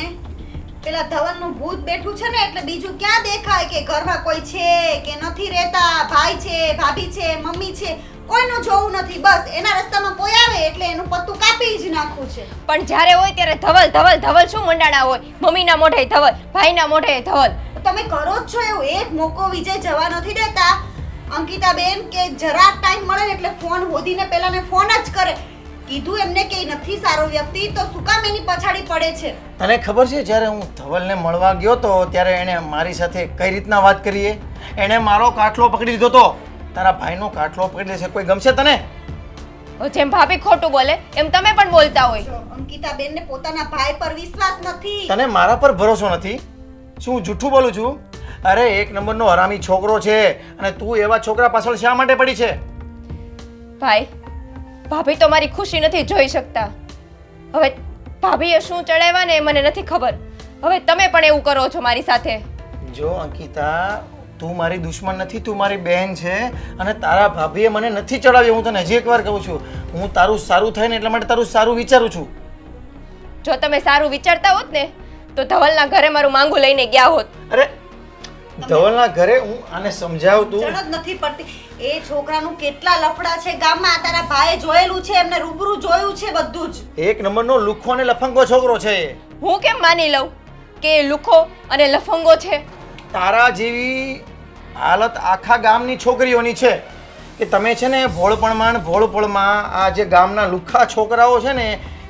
પેલા ધવલનું ભૂત બેઠું છે ને એટલે બીજું ક્યાં દેખાય કે ઘરમાં કોઈ છે કે નથી રહેતા, ભાઈ છે, ભાભી છે, મમ્મી છે, કોઈનું જોવું નથી. બસ એના રસ્તામાં કોઈ આવે એટલે એનું પત્તું કાપી જ નાખવું છે. પણ જ્યારે હોય ત્યારે ધવલ ધવલ ધવલ શું મંડાણા હોય? મમ્મીના મોઢે ધવલ, ભાઈના મોઢે ધવલ. તમે કરો જ છો એવું. એક મોકો વિજય જવા નથી દેતા અંકિતા બેન કે જરાક ટાઈમ મળે ને એટલે ફોન હોદીને પેલાને ફોન જ કરે. કીધું એમને કે નથી સારો વ્યક્તિ તો શું કામ એની પછાડી પડે છે? તને ખબર છે જ્યારે હું ધવલને મળવા ગયો તો ત્યારે એણે મારી સાથે કઈ રીતના વાત કરીએ? એણે મારો કાટલો પકડી લીધો તો. તારા ભાઈનો કાટલો પકડી લેશે કોઈ ગમશે તને? જેમ ભાભી ખોટું બોલે એમ તમે પણ બોલતા હોય. જો અંકિતા બેનને પોતાના ભાઈ પર વિશ્વાસ નથી. તને મારા પર ભરોસો નથી? શું જૂઠું બોલું છું? અરે એક નંબરનો હરામી છોકરો છે અને તું એવા છોકરા પાછળ શા માટે પડી છે? ભાઈ, ભાભી તો મારી ખુશી નથી જોઈ શકતા. હવે ભાભીએ શું ચડાવ્યા ને એ મને નથી ખબર. હવે તમે પણ એવું કરો છો મારી સાથે. જો અંકિતા, તું મારી દુશ્મન નથી, તું મારી બહેન છે અને તારા ભાભીએ મને નથી ચડાવ્યો. હું તને હજી એકવાર કહું છું, હું તારું સારું થાય ને એટલા માટે તારું સારું વિચારું છું. જો તમે સારું વિચારતા હોત ને તો ધવલના ઘરે મારું માંગુ લઈને ગયા હોત. અરે ધવલના ઘરે હું આને સમજાવતું જણ જ નથી પડતી. એ છોકરાનું કેટલા લફડા છે ગામમાં. આ તારા ભાઈએ જોયેલું છે, એમને રૂબરૂ જોયું છે બધું જ. એક નંબરનો લુખ્ખો અને લફંગો છોકરો છે એ. હું કેમ માની લઉં કે એ લુખો અને લફંગો છે? તારા જેવી હાલત આખા ગામની છોકરીઓની છે કે તમે છે ને ભોળપણમાં આ જે ગામના લુખ્ખા છોકરાઓ છે ને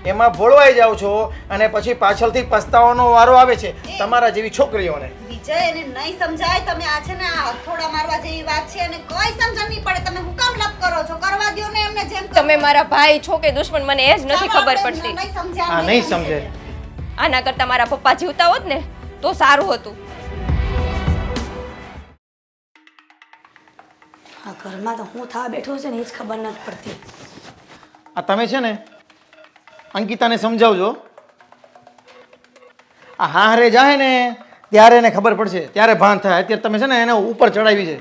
એમાં ભોળવાઈ જાઓ છો અને પછી પાછળથી પસ્તાવાનો વારો આવે છે તમારા જેવી છોકરીઓને. વિજય, એને નહીં સમજાય. તમે આ છે ને આ હથોડા મારવા જેવી વાત છે અને કોઈ સમજણ નહીં પડે. તમે હું કામ લપ કરો છો? કરવા દ્યો ને એમને જેમ તમે મારા ભાઈ છો કે દુશ્મન મને એ જ નથી ખબર પડતી. આ નહીં સમજે. આના કરતા મારા પપ્પા જીવતા હોત ને તો સારું હતું. આ ઘરમાં તો હું થવા બેઠો છે ને એ જ ખબર નથી પડતી. આ તમે છે ને અંકિતાને સમજાવજો. આ હારે જાય ને ત્યારે એને ખબર પડશે, ત્યારે ભાન થાય. અત્યારે તમે છે ને એને ઉપર ચડાવી છે.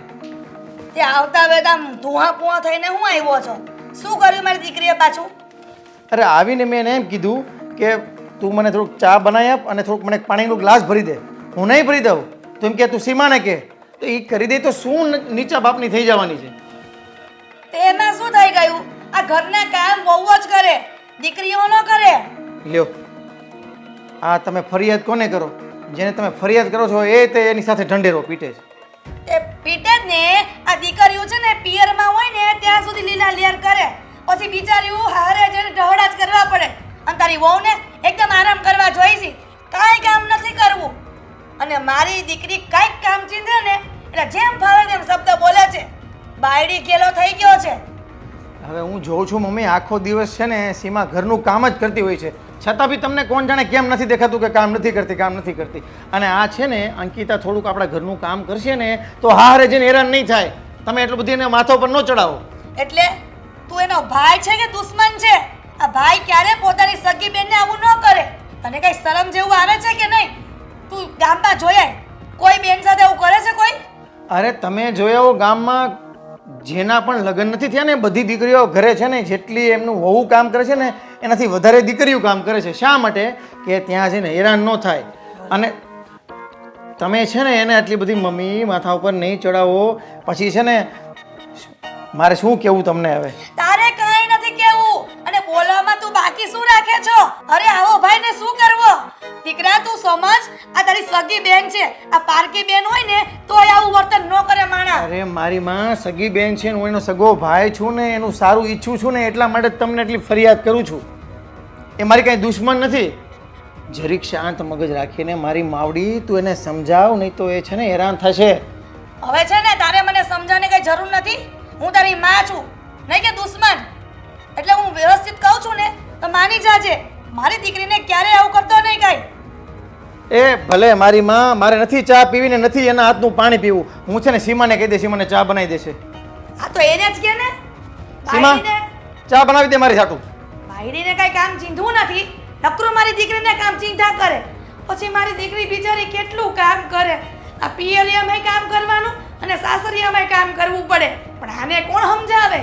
તે આવતા વેતા ધુઆ પુઆ થઈને હું આવ્યો છો? શું કર્યું મારી દીકરીએ પાછું? અરે આવીને મેં એને એમ કીધું કે તું મને થોડુંક ચા બનાવી આપ અને થોડુંક મને પાણીનો ગ્લાસ ભરી દે. હું નહીં ભરી દઉં તો એમ કે તું સીમાને કે તો એ કરી દે તો શું નીચા બાપની થઈ જવાની છે? તે એમાં શું થઈ ગયું? આ ઘરના કામ વહુઓ જ કરે, દીકરીઓ ન કરે. લ્યો આ તમે ફરિયાદ કોને કરો? જેને તમે ફરિયાદ કરો છો એ તે એની સાથે ઢંઢેરો પીટે છે. એ પીટે જ ને. આ દીકરીઓ છે ને પિયરમાં હોય ને ત્યાં સુધી લીલા લેર કરે, પછી બિચારીઓ હારે જઈને ઢહડા જ કરવા પડે. અને તારી વહુને એકદમ આરામ કરવા જોઈશે, કાંઈ કામ નથી કરવું. અને મારી દીકરી કાંઈક કામ ચીંધે ને એટલે જેમ ફાવે તેમ શબ્દ બોલે છે. બાયડી ગેલો થઈ ગયો છે. હવે હું જોઉં છું મમ્મી આખો દિવસ છે ને સીમા ઘરનું કામ જ કરતી હોય છે, છતાં બી તમને કોણ જાણે કેમ નથી દેખાતું કે કામ નથી કરતી. અને આ છે ને અંકિતા થોડુંક આપણા ઘરનું કામ કરશે ને તો હારે જઈને હેરાન નહીં થાય. તમે એટલું બધું એને માથા ઉપર ન ચડાવો. એટલે તું એનો ભાઈ છે કે દુશ્મન છે? આ ભાઈ ક્યારે પોતાની સગી બેનને આવું ન કરે. તને કઈ શરમ જેવું આવે છે કે નહીં? તું ગામમાં જોયા કોઈ બેન સાથે આવું કરે છે કોઈ? અરે તમે જોયા હો ગામમાં જેના પણ લગ્ન નથી થયા ને બધી દીકરીઓ ઘરે છે ને જેટલી એમનું વહુ કામ કરે છે ને એનાથી વધારે દીકરીઓ કામ કરે છે. શા માટે? કે ત્યાં છે ને હેરાન ન થાય. અને તમે છે ને એને આટલી બધી મમ્મી માથા ઉપર નહીં ચડાવો. પછી છે ને મારે શું કહેવું તમને હવે? તારે કાંઈ નથી કેવું. અને બોલવામાં તું બાકી શું રાખે છો? અરે આવો ભાઈને શું કરવો? દીકરા તું સમજ, આ તારી સગી બેન છે. આ પારકી બેન હોય ને તોય આવું વર્તન ન કરે માણા. અરે મારી માં સગી બેન છે ને હું એનો સગો ભાઈ છું ને એનું સારું ઈચ્છું છું ને એટલા માટે જ તમને એટલી ફરિયાદ કરું છું. એ મારી કાંઈ દુશ્મન નથી. જરીક શાંત મગજ રાખીને મારી માવડી તું એને સમજાવ, નહીં તો એ છે ને હેરાન થશે. હવે છે ને તારે મને સમજાવવાની કઈ જરૂર નથી. હું તારી માં છું, નહીં કે દુશ્મન. એટલે હું વ્યવસ્થિત કહું છું ને તો માની જાજે. મારી દીકરીને ક્યારે આવું કરતો નહીં કાંઈ. એ ભલે મારી માં, મારે નથી ચા પીવી ને નથી એના હાથનું પાણી પીવું. હું છે ને સીમાને કહી દઈશ, મને ચા બનાવી દેશે. આ તો એને જ કે ને સીમા બાયડીને. ચા બનાવી દે મારી સાટું. બાયડીને કઈ કામ ચીંધવું નથી. નકરું મારી દીકરીને કામ ચિંતા કરે. પછી મારી દીકરી બિચારી કેટલું કામ કરે. આ પિયરિયામાં કામ કરવાનું અને સાસરિયામાં કામ કરવું પડે. પણ આને કોણ સમજાવે?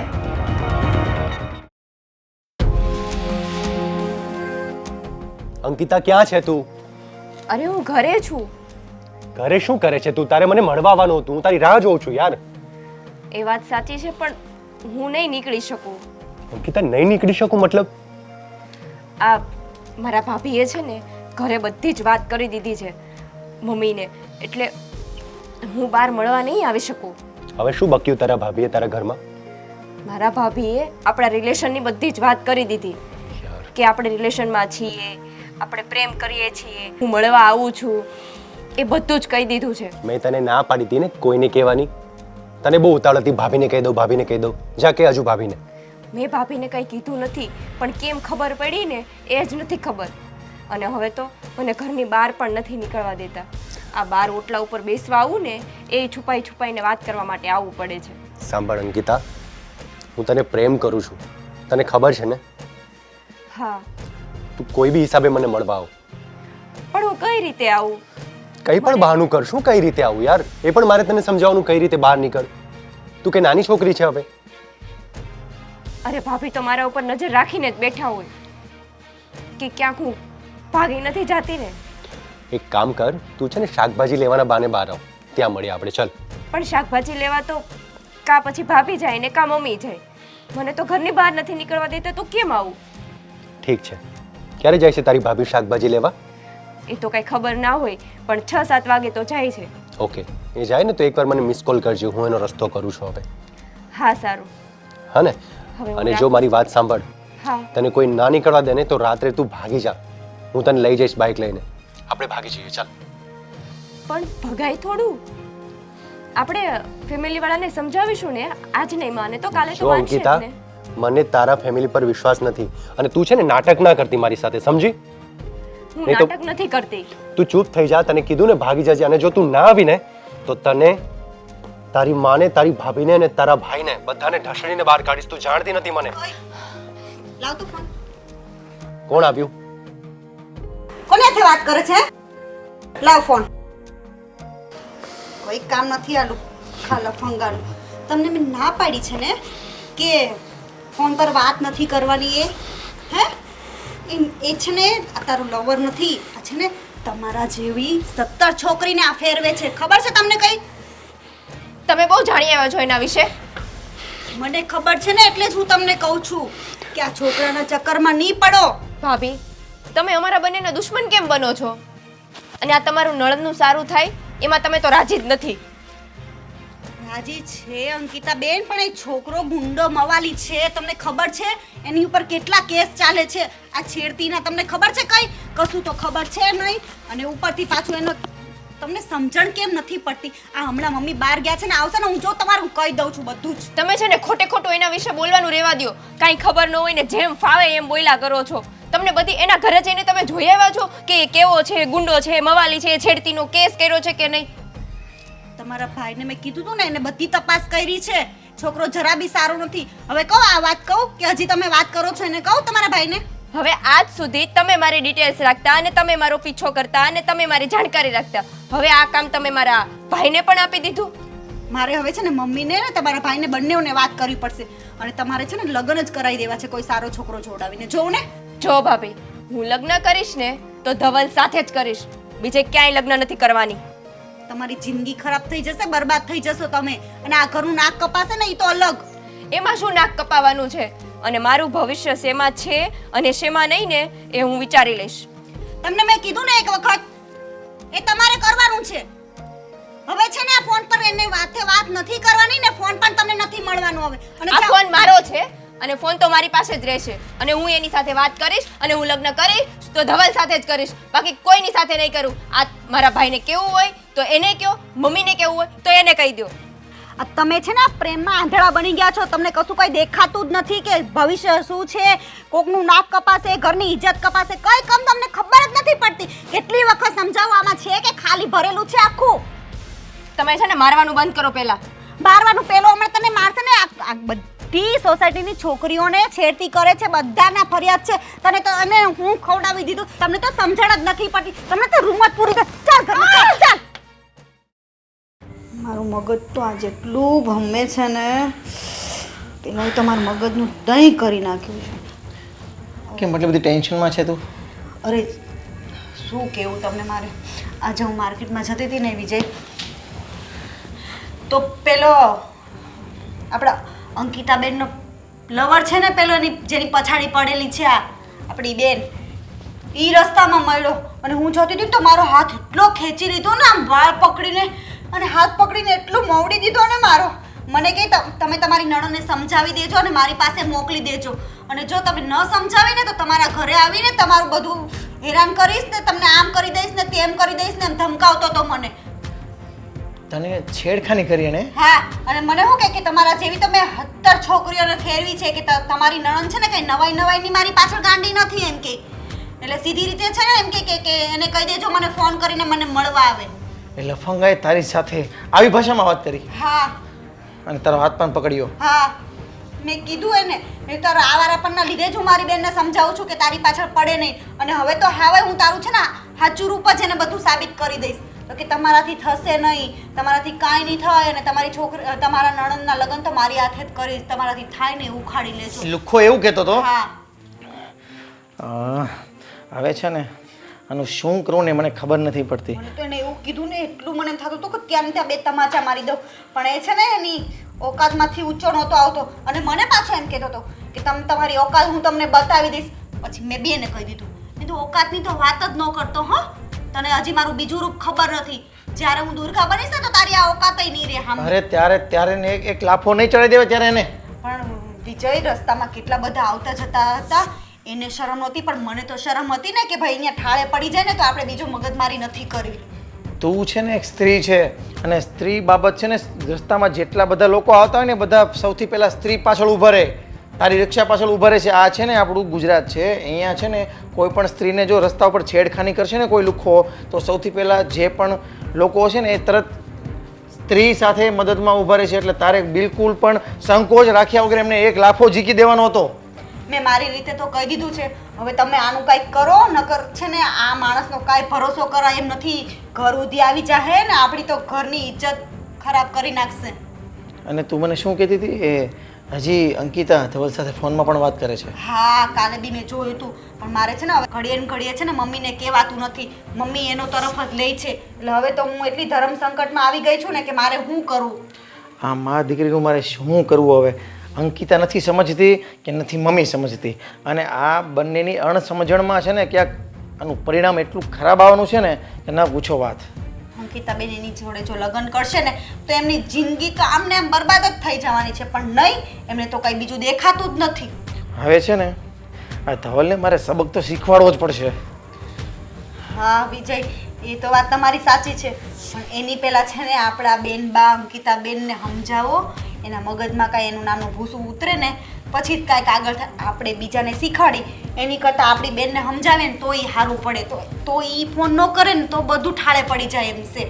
અંકિતા ક્યાં છે તું? અરે હું ઘરે છું. ઘરે શું કરે છે તું? તારે મને મળવા આવવાનું હતું, હું તારી રાહ જોઉં છું યાર. એ વાત સાચી છે પણ હું નહીં નીકળી શકું. અંકિતા નહીં નીકળી શકું મતલબ? આ મારા ભાભીએ છે ને ઘરે બધી જ વાત કરી દીધી છે મમ્મીને, એટલે હું બહાર મળવા નહીં આવી શકું. હવે શું બક્યું તારા ભાભીએ તારા ઘરમાં? મારા ભાભીએ આપણા રિલેશનની બધી જ વાત કરી દીધી કે આપણે રિલેશનમાં છીએ, આપણે પ્રેમ કરીએ છીએ, હું મળવા આવું છું, એ બધું જ કહી દીધું છે. મેં તને ના પાડી હતી ને કોઈને કહેવાની? તને બહુ ઉતાવળ હતી, ભાભીને કહી દઉં, ભાભીને કહી દઉં. જા કે હજુ ભાભીને. મેં ભાભીને કંઈ કીધું નથી, પણ કેમ ખબર પડી ને એ જ નથી ખબર. અને હવે તો મને ઘરની બહાર પણ નથી નીકળવા દેતા. આ બાર ઓટલા ઉપર બેસવા આવું ને એ છુપાઈને વાત કરવા માટે આવવું પડે છે. સાંભળ અંકિતા, હું તને પ્રેમ કરું છું, તને ખબર છે ને? હા, તું કોઈ બી હિસાબે મને મળવા આવ. પણ હું કઈ રીતે આવું? કંઈ પણ બહાનું કર. શું કઈ રીતે આવું યાર? એ પણ મારે તને સમજાવવાનું કઈ રીતે બહાર નીકળ. તું કે નાની છોકરી છે હવે? અરે ભાભી તો મારા ઉપર નજર રાખીને જ બેઠા હોય કે ક્યાંક હું ભાગી નથી જાતી ને. એક કામ કર, તું છે ને શાકભાજી લેવાના બાને બહાર આવ, ત્યાં મળીએ આપણે. ચાલ. પણ શાકભાજી લેવા તો કા પછી ભાભી જાય ને કા મમ્મી જાય. મને તો ઘરની બહાર નથી નીકળવા દેતા, તો કેમ આવું? ઠીક છે, ક્યારે જાય છે તારી ભાભી શાકભાજી લેવા? એ તો કઈ ખબર ના હોય, પણ 6-7 વાગે તો જાય છે. ઓકે, એ જાય ને તો એકવાર મને મિસ કોલ કરજો, હું એનો રસ્તો કરું છું હવે. હા સારું. હા ને? હવે હું અને જો મારી વાત સાંભળ, હા તને કોઈ ના નીકળવા દે ને તો રાત્રે તું ભાગી જા. હું તને લઈ જઈશ બાઇક લઈને, આપણે ભાગી જઈએ. ચાલ. પણ ભગાઈ થોડું. આપણે ફેમિલી વાળાને સમજાવીશું ને, આજ નહીં માને તો કાલે તો જો માનશે જ અંકિતા, ને. મને તારા ફેમિલી પર વિશ્વાસ નથી અને તું છે ને નાટક ના કરતી મારી સાથે, સમજી? હું નહીં તો- નાટક નથી કરતી. તું ચૂપ થઈ જા, તને કીધું ને ભાગી જજે. અને જો તું ના આવી ને તો તને, તારી માને, તારી ભાભીને અને તારા ભાઈને બધાને ઢસડીને બહાર કાઢીશ. તું જાણતી નથી મને. લાવ તું ફોન. કોણ આવ્યું? કોની સાથે વાત કરે છે? લાવ ફોન. કોઈ કામ નથી આલું, ખાલા ફંગાનું. તમને મેં ના પાડી છે ને કે ફોન પર વાત નથી કરવાની. એ છે ને આ તારું લવર નથી, આ છે ને તમારા જેવી 17 છોકરીને આ ફેરવે છે. ખબર છે તમને કઈ? તમે બહુ જાણી આવ્યા છો એના વિશે. મને ખબર છે ને એટલે જ હું તમને કહું છું કે આ છોકરાના ચક્કરમાં નહીં પડો. ભાભી તમે અમારા બંનેના દુશ્મન કેમ બનો છો? અને આ તમારું નણંદનું સારું થાય એમાં તમે તો રાજી જ નથી. રાજી છે અંકિતા બેન, પણ એ છોકરો ગુંડો મવાલી છે. તમને ખબર છે એની ઉપર કેટલા કેસ ચાલે છે આ છેડતીના? તમને ખબર છે કઈ? કશું તો ખબર છે નહીં. અને ઉપરથી પાછું એનો તમને સમજણ કેમ નથી પડતી? આ હમણાં મમ્મી બહાર ગયા છે ને, આવશે ને હું જો તમારું કહી દઉં છું બધું જ. તમે છે ને ખોટે ખોટું એના વિશે બોલવાનું રહેવા દ્યો. કાંઈ ખબર ન હોય ને જેમ ફાવે એમ બોલ્યા કરો છો. તમને બધી એના ઘરે જઈને તમે જોઈ આવ્યા છો કે એ કેવો છે, ગુંડો છે, મવાલી છે, છેડતીનો કેસ કર્યો છે કે નહીં? તમારા ભાઈને મેં કીધું તું ને, એને બધી તપાસ કરી છે. છોકરો જરા બી સારો નથી. હવે કહો આ વાત કહું કે હજી તમે વાત કરો છો એને કહું તમારા ભાઈને? હવે આજ સુધી તમે મારી ડિટેલ્સ રાખતા અને તમે મારો પીછો કરતા અને તમે મારી જાણકારી રાખતા. હવે આ કામ તમે મારા ભાઈને પણ આપી દીધું. મારે હવે છે ને મમ્મીને ને તમારા ભાઈને બંનેઓને વાત કરવી પડશે અને તમારે છે ને લગ્ન જ કરાવી દેવા છે કોઈ સારો છોકરો જોડાવીને. જોઉં ને? જો ભાભી હું લગ્ન કરીશ ને તો ધવલ સાથે જ કરીશ, બીજે ક્યાંય લગ્ન નથી કરવાની. તમારી જિંદગી ખરાબ થઈ જશે, બરબાદ થઈ જશો તમે. અને આ ઘરનું નાક કપાશે ને એ તો અલગ. એમાં શું નાક કપાવાનું છે? અને મારું ભવિષ્ય શેમાં છે અને શેમાં નહીં ને એ હું વિચારી લઈશ. તમને મેં કીધું ને એક વખત, એ તમારે કરવાનું છે. હવે છે ને આ ફોન પર એને વાત નથી કરવાની ને ફોન પણ તમને નથી મળવાનું હવે. અને આ ફોન મારો છે અને ફોન તો મારી પાસે જ રહેશે અને હું એની સાથે વાત કરીશ અને હું લગ્ન કરીશ તો ધવલ સાથે જ કરીશ, બાકી કોઈની સાથે નહીં કરું. આ મારા ભાઈને કેવું હોય તો એને કહો, મમ્મીને કેવું હોય તો એને કહી દો. આ તમે છે ને આ પ્રેમમાં આંધળા બની ગયા છો. તમને કશું કઈ દેખાતું જ નથી કે ભવિષ્ય શું છે, કોકનું નાક કપાશે, ઘરની ઇજ્જત કપાશે, કઈ કમ તમને ખબર જ નથી પડતી. કેટલી વખત સમજાવવામાં છે કે ખાલી ભરેલું છે આખું. તમે છે ને મારવાનું બંધ કરો પહેલા. બારવાનું પેલો હમણાં તને મારશે ને. આ બધી સોસાયટીની છોકરીઓને છેડતી કરે છે, બધાના ફરિયાદ છે. તને તો અને હું ખવડાવી દીધું. તમને તો સમજણ જ નથી પડતી. તમને તો રૂમ જ પૂરી ચાલ ઘરમાં ચાલ. મારું મગજ તો આ જેટલું ભમે છે ને પેલા તો મારું મગજનું દહીં કરી નાખ્યું છે. કેમ એટલે બધી ટેન્શનમાં છે તું? અરે શું કેવું તમને મારે. આજે હું માર્કેટમાં જતી હતી ને વિજય, તો પેલો આપણા અંકિતાબેનનો લવર છે ને, પેલો એની જેની પછાડી પડેલી છે આ આપણી બેન, એ રસ્તામાં મળ્યો અને હું જતી હતી તો મારો હાથ એટલો ખેંચી લીધો ને આમ વાળ પકડીને, અને હાથ પકડીને એટલું મવડી દીધો ને મારો. મને કહે તમે તમારી નણંદને સમજાવી દેજો અને મારી પાસે મોકલી દેજો, અને જો તમે ન સમજાવીને તો તમારા ઘરે આવીને તમારું બધું હેરાન કરીશ ને, તમને આમ કરી દઈશ ને તેમ કરી દઈશ ને એમ ધમકાવતો તો મને. તને છેડખાની કરી એને? હા, અને મને શું કે તમારા જેવી તમે 70 છોકરીઓને ફેરવી છે કે તમારી નણંદ છે ને કઈ નવાઈની મારી પાછળ ગાંડી નથી એમ કે. એટલે સીધી રીતે છે ને એમ કે એને કહી દેજો મને ફોન કરીને મને મળવા આવે. એટલે લફંગાએ તારી સાથે આવી ભાષામાં વાત કરી? હા. અને તારો હાથ પણ પકડ્યો? હા, મેં કીધું એને નહીંતર આવારાપણના લીધે જ હું મારી બેનને સમજાવું છું કે તારી પાછળ પડે નહીં. અને હવે તો હવે હું તારું છે ને સાચું રૂપ જ એને બધું સાબિત કરી દઈશ તો કે તમારાથી થશે નહીં, તમારાથી કાંઈ નહીં થાય, અને તમારી છોકરી તમારા નણંદના લગ્ન તો મારી હાથે જ કરીશ, તમારાથી થાય ને ઉખાડી લેજો. લુખ્ખો એવું કહેતો તો? હા. હવે છે ને આનું શું કરવું ને મને ખબર નથી પડતી. મને તો એને એવું કીધું ને એટલું મને એમ થતું હતું કે ત્યાં ત્યાં બે તમાચા મારી દઉં, પણ એ છે ને એની ઓકાતમાંથી ઊંચો નહોતો આવતો અને મને પાછો એમ કહેતો હતો કે તમારી ઓકાત હું તમને બતાવી દઈશ. પછી મેં બેને કહી દીધું, મેં તો ઓકાતની તો વાત જ ન કરતો. હા, તને હજી મારું બીજું રૂપ ખબર નથી. જ્યારે હું દુર્ગા બનીશ ને તો તારી આ ઓકાતય નહીં રહે. હા, અરે ત્યારે ને એક લાફો નહીં ચડાવી દેવા ત્યારે એને. પણ વિજય રસ્તામાં કેટલા બધા આવતા જતા હતા, એને શરમ નહોતી, પણ મને તો શરમ હતી ને કે ભાઈ અહીંયા ઠાળે પડી જાય ને તો આપણે બીજું મગજમારી નથી કરવી. તું છે ને એક સ્ત્રી છે અને સ્ત્રી બાબત છે ને રસ્તામાં જેટલા બધા લોકો આવતા હોય ને બધા સૌથી પહેલા સ્ત્રી પાછળ ઊભા રહે, તારી રિક્ષા પાછળ ઊભા રહે છે. આ છે ને આપણું ગુજરાત છે, અહીંયા છે ને કોઈ પણ સ્ત્રીને જો રસ્તા ઉપર છેડખાની કરશે ને કોઈ લુખ્ખો તો સૌથી પહેલાં જે પણ લોકો છે ને એ તરત સ્ત્રી સાથે મદદમાં ઊભા રહે છે. એટલે તારે બિલકુલ પણ સંકોચ રાખ્યા વગર એમને એક લાફો ઝીકી દેવાનો હતો. મેં મારી રીતે તો કહી દીધું છે. હવે તમે આનું કંઈક કરો, નકર છે ને આ માણસનો કાંઈ ભરોસો કરાય એમ નથી. ઘર ઉધી આવી જાહે ને આપણી તો ઘરની ઇજ્જત ખરાબ કરી નાખશે. અને તું મને શું કહેતી હતી એ હજી અંકિતા ધવલ સાથે ફોનમાં પણ વાત કરે છે? હા, કાલે બી મેં જોયું હતું, પણ મારે છે ને હવે ઘડીએ ને ઘડીએ છે ને મમ્મીને કહેવાતું નથી. મમ્મી એનો તરફ જ લે છે. એટલે હવે તો હું એટલી ધર્મ સંકટમાં આવી ગઈ છું ને કે મારે શું કરવું. આ મા દીકરીનું મારે શું કરવું હવે? અંકિતા નથી સમજતી કે નથી મમ્મી સમજતી, અને આ બંનેની અણસમજણમાં છે ને ક્યાંક આનું પરિણામ એટલું ખરાબ આવવાનું છે ને કે ના પૂછો વાત. અંકિતાબેન એની જોડે જો લગ્ન કરશે ને તો એમની જિંદગી તો આમને આમ બરબાદ જ થઈ જવાની છે, પણ નહીં, એમને તો કંઈ બીજું દેખાતું જ નથી. હવે છે ને આ ધવલને મારે સબક તો શીખવાડવો જ પડશે. હા વિજય, એ તો વાત તમારી સાચી છે, પણ એની પહેલાં છે ને આપણા બેનબા અંકિતાબેનને સમજાવો, એના મગજમાં કાંઈ એનું નામનું ભૂસું ઉતરે ને પછી જ કાંઈક આગળ થાય. આપણે બીજાને શીખવાડી એની કરતાં આપણી બેનને સમજાવે ને તો એ સારું પડે. તો એ ફોન ન કરે ને તો બધું ઠાળે પડી જાય એમ છે.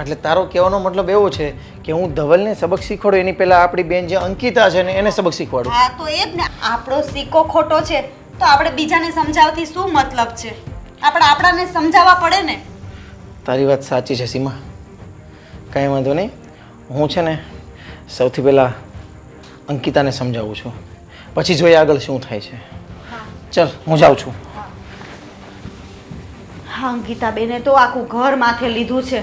એટલે તારો કહેવાનો મતલબ એવો છે કે હું ધવલને સબક શીખવાડું એની પહેલાં આપણી બેન જે અંકિતા છે ને એને સબક શીખવાડું. હા તો એ જ ને, આપણો સિક્કો ખોટો છે તો આપણે બીજાને સમજાવથી શું મતલબ છે? આપણે આપણાને સમજાવવા પડે ને. તારી વાત સાચી છે સીમા, કાંઈ વાંધો નહીં. હું છે ને સૌથી પહેલાં અંકિતાને સમજાવું છું, પછી જોઈએ આગળ શું થાય છે. ચાલ હું જાઉં છું. હા અંકિતાબેને તો આખું ઘર માથે લીધું છે.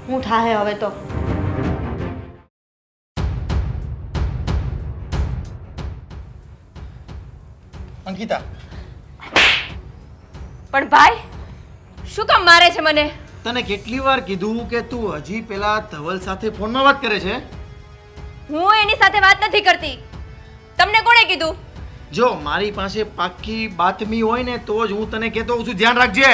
હું થાય હવે તો. અંકિતા, પણ ભાઈ શું કામ મારે છે મને? તને કેટલી વાર કીધું કે તું હજી પેલા ધવલ સાથે ફોનમાં વાત કરે છે? હું એની સાથે વાત નથી કરતી. તમને કોણે કીધું? જો મારી પાસે પાક્કી બાતમી હોય ને તો જ હું તને કહેતો હોઉં છું, ધ્યાન રાખજે.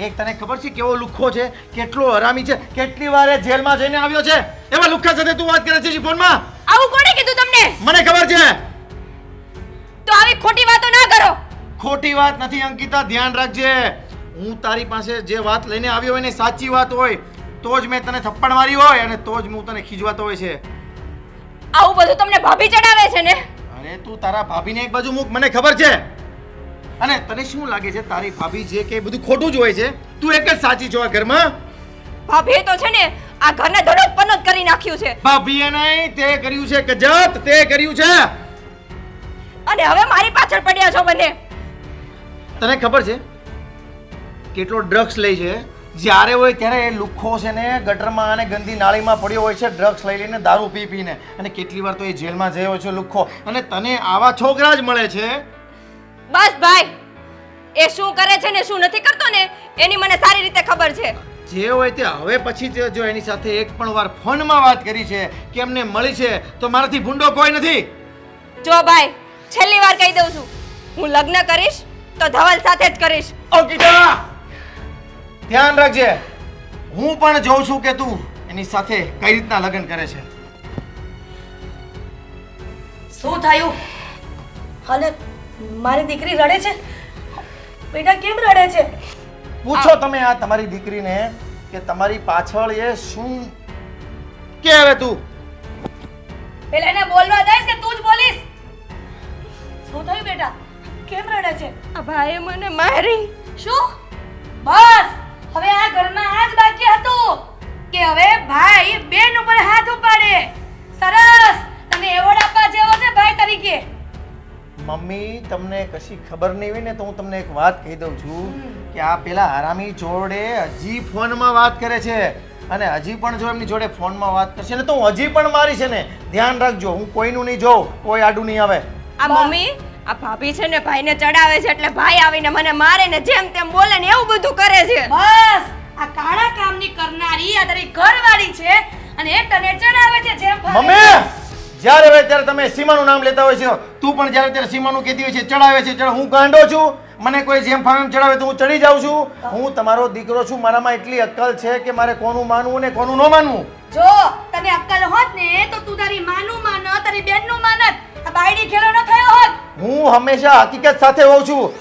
એક તને ખબર છે કેવો લુખ્ખો છે, કેટલો હરામી છે, કેટલી વાર એ જેલમાં જઈને આવ્યો છે, એવા લુખ્ખા સાથે તું વાત કરે છે ફોનમાં? આવું કોણે કીધું તમને? મને ખબર છે. તો આવી ખોટી વાતો ના કરો. ખોટી વાત નથી અંકિતા, ધ્યાન રાખજે. હું તારી પાસે જે વાત લઈને આવ્યો હોય ને સાચી વાત હોય તો જ મેં તને થપ્પડ મારી હોય અને તો જ હું તને ખીજવાતો હોય છે. આવું બધું તમને ભાભી ચડાવે છે ને? અરે તું તારા ભાભીને એક બાજુ મૂક, મને ખબર છે. અને તને શું લાગે છે તારી ભાભી જે કે બધું ખોટું જ હોય છે? તું એક જ સાચી છો આ ઘરમાં. ભાભીએ તો છે ને આ ઘરને ધડક પનોત કરી નાખ્યું છે. ભાભીએ નહીં, તે કર્યું છે કજત, તે કર્યું છે. અને હવે મારી પાછળ પડ્યા છો બંને. તને ખબર છે કેટલો ડ્રગ્સ લે છે? જ્યારે હોય ત્યારે એ લુખ્ખો છે ને ગટરમાં અને ગંદી નાળીમાં પડ્યો હોય છે ડ્રગ્સ લઈ લઈને, દારૂ પી પીને, અને કેટલી વાર તો એ જેલમાં જયો છે લુખ્ખો. અને તને આવા છોકરા જ મળે છે. બસ ભાઈ, એ શું કરે છે ને શું નથી કરતો ને એની મને સારી રીતે ખબર છે. જે હોય તે હવે પછી જો એની સાથે એક પણ વાર ફોનમાં વાત કરી છે કે એમને મળી છે તો મારાથી ભૂંડો કોઈ નથી. જો ભાઈ, છેલ્લી વાર કહી દઉં છું, હું લગ્ન કરીશ તો ધવલ સાથે જ કરીશ. અંકિતા, ધ્યાન રાખજે. હું પણ જોઉં છું કે તું એની સાથે કઈ રીતના લગ્ન કરે છે. શું થયું? અને મારી દીકરી રડે છે? બેટા કેમ રડે છે? પૂછો તમે આ તમારી દીકરીને કે તમારી પાછળ એ શું કે. હવે તું પેલા એને બોલવા દઈશ કે તું જ બોલીશ? શું થયું બેટા? કેમ રડે છે? આ ભાઈએ મને મારી. શું? બસ હવે આ ઘરમાં આ જ બાકી હતું કે હવે ભાઈ બેન ઉપર હાથ ઉપાડે. સરસ, તને એવોર્ડ આપવા જેવો છે ભાઈ તરીકે. મમ્મી, તમને કશી ખબર નહીં હોય ને તો હું તમને એક વાત કહી દઉં છું કે આ પેલા હરામી જોડે હજી ફોનમાં વાત કરે છે, અને હજી પણ જો એમની જોડે ફોનમાં વાત કરશે ને તો હું હજી પણ મારી છે ને. ધ્યાન રાખજો, હું કોઈનું નહીં જોઉં, કોઈ આડું નહીં આવે. આ મમ્મી, આ ભાભી છે ને ભાઈને ચડાવે છે એટલે ભાઈ આવીને મને મારે ને જેમ તેમ બોલે ને એવું બધું કરે છે. બસ આ કાળા કામની કરનારી આ તારી ઘરવાળી છે અને એ તને ચડાવે છે જેમ ફાવે. મમ્મી, જ્યારે હોય ત્યારે તમે સીમાનું નામ લેતા હોય છો. તું પણ જ્યારે ત્યારે સીમાનું કહેતી હોય છે, ચડાવે છે. હું ગાંડો છું? મને કોઈ જેમ ફાવે ચડાવે તો હું ચડી જાઉં છું? હું તમારો દીકરો છું, મારામાં એટલી અક્કલ છે કે મારે કોનું માનવું ને કોનું ન માનવું. જો તને અક્કલ હોત ને તો તું તારી માનું માનત, તારી બેનનું માનત. આ બાયડી ખેલો ન થયો હોત. હું હંમેશા હકીકત સાથે હોઉં છું,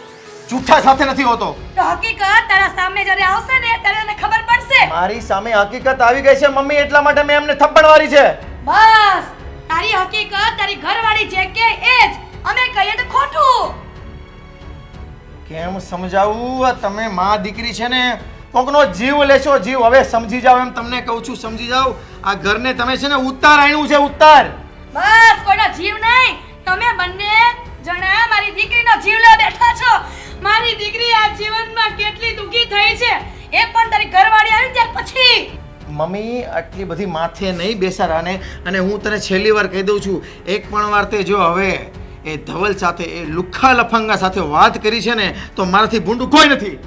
જૂઠા સાથે નથી હોતો. તો હકીકત તારા સામે જ્યારે આવશે ને ત્યારે તને ખબર પડશે. મારી સામે હકીકત આવી ગઈ છે મમ્મી, એટલા માટે મેં એમને થપ્પડ મારી છે. બસ તારી હકીકત તારી ઘરવાળી જે કે એ જ અમે કહીએ તો ખોટું. કેમ સમજાવું? આ તમે માં દીકરી છે ને કોકનો જીવ લેશો, જીવ. હવે સમજી જાઓ, એમ તમને કહું છું, સમજી જાઓ. આ ઘરને તમે છે ને ઉતાર આણ્યું છે, ઉતાર. બસ કોઈનો જીવ નહીં, તમે બંને જણા મારી દીકરીનો જીવ લેવા બેઠા છો. મારી દીકરી આ જીવનમાં કેટલી દુઃખી થઈ છે એ પણ તારી ઘરવાળી આવી ત્યાર પછી. મમ્મી આટલી બધી માથે નહીં બેસાડાને. અને હું તને છેલ્લી વાર કહી દઉં છું, એક પણ વાર તે જો હવે એ ધવલ સાથે એ લુખ્ખા લફંગા સાથે વાત કરી છે ને તો મારાથી ભૂંડું કોઈ નથી.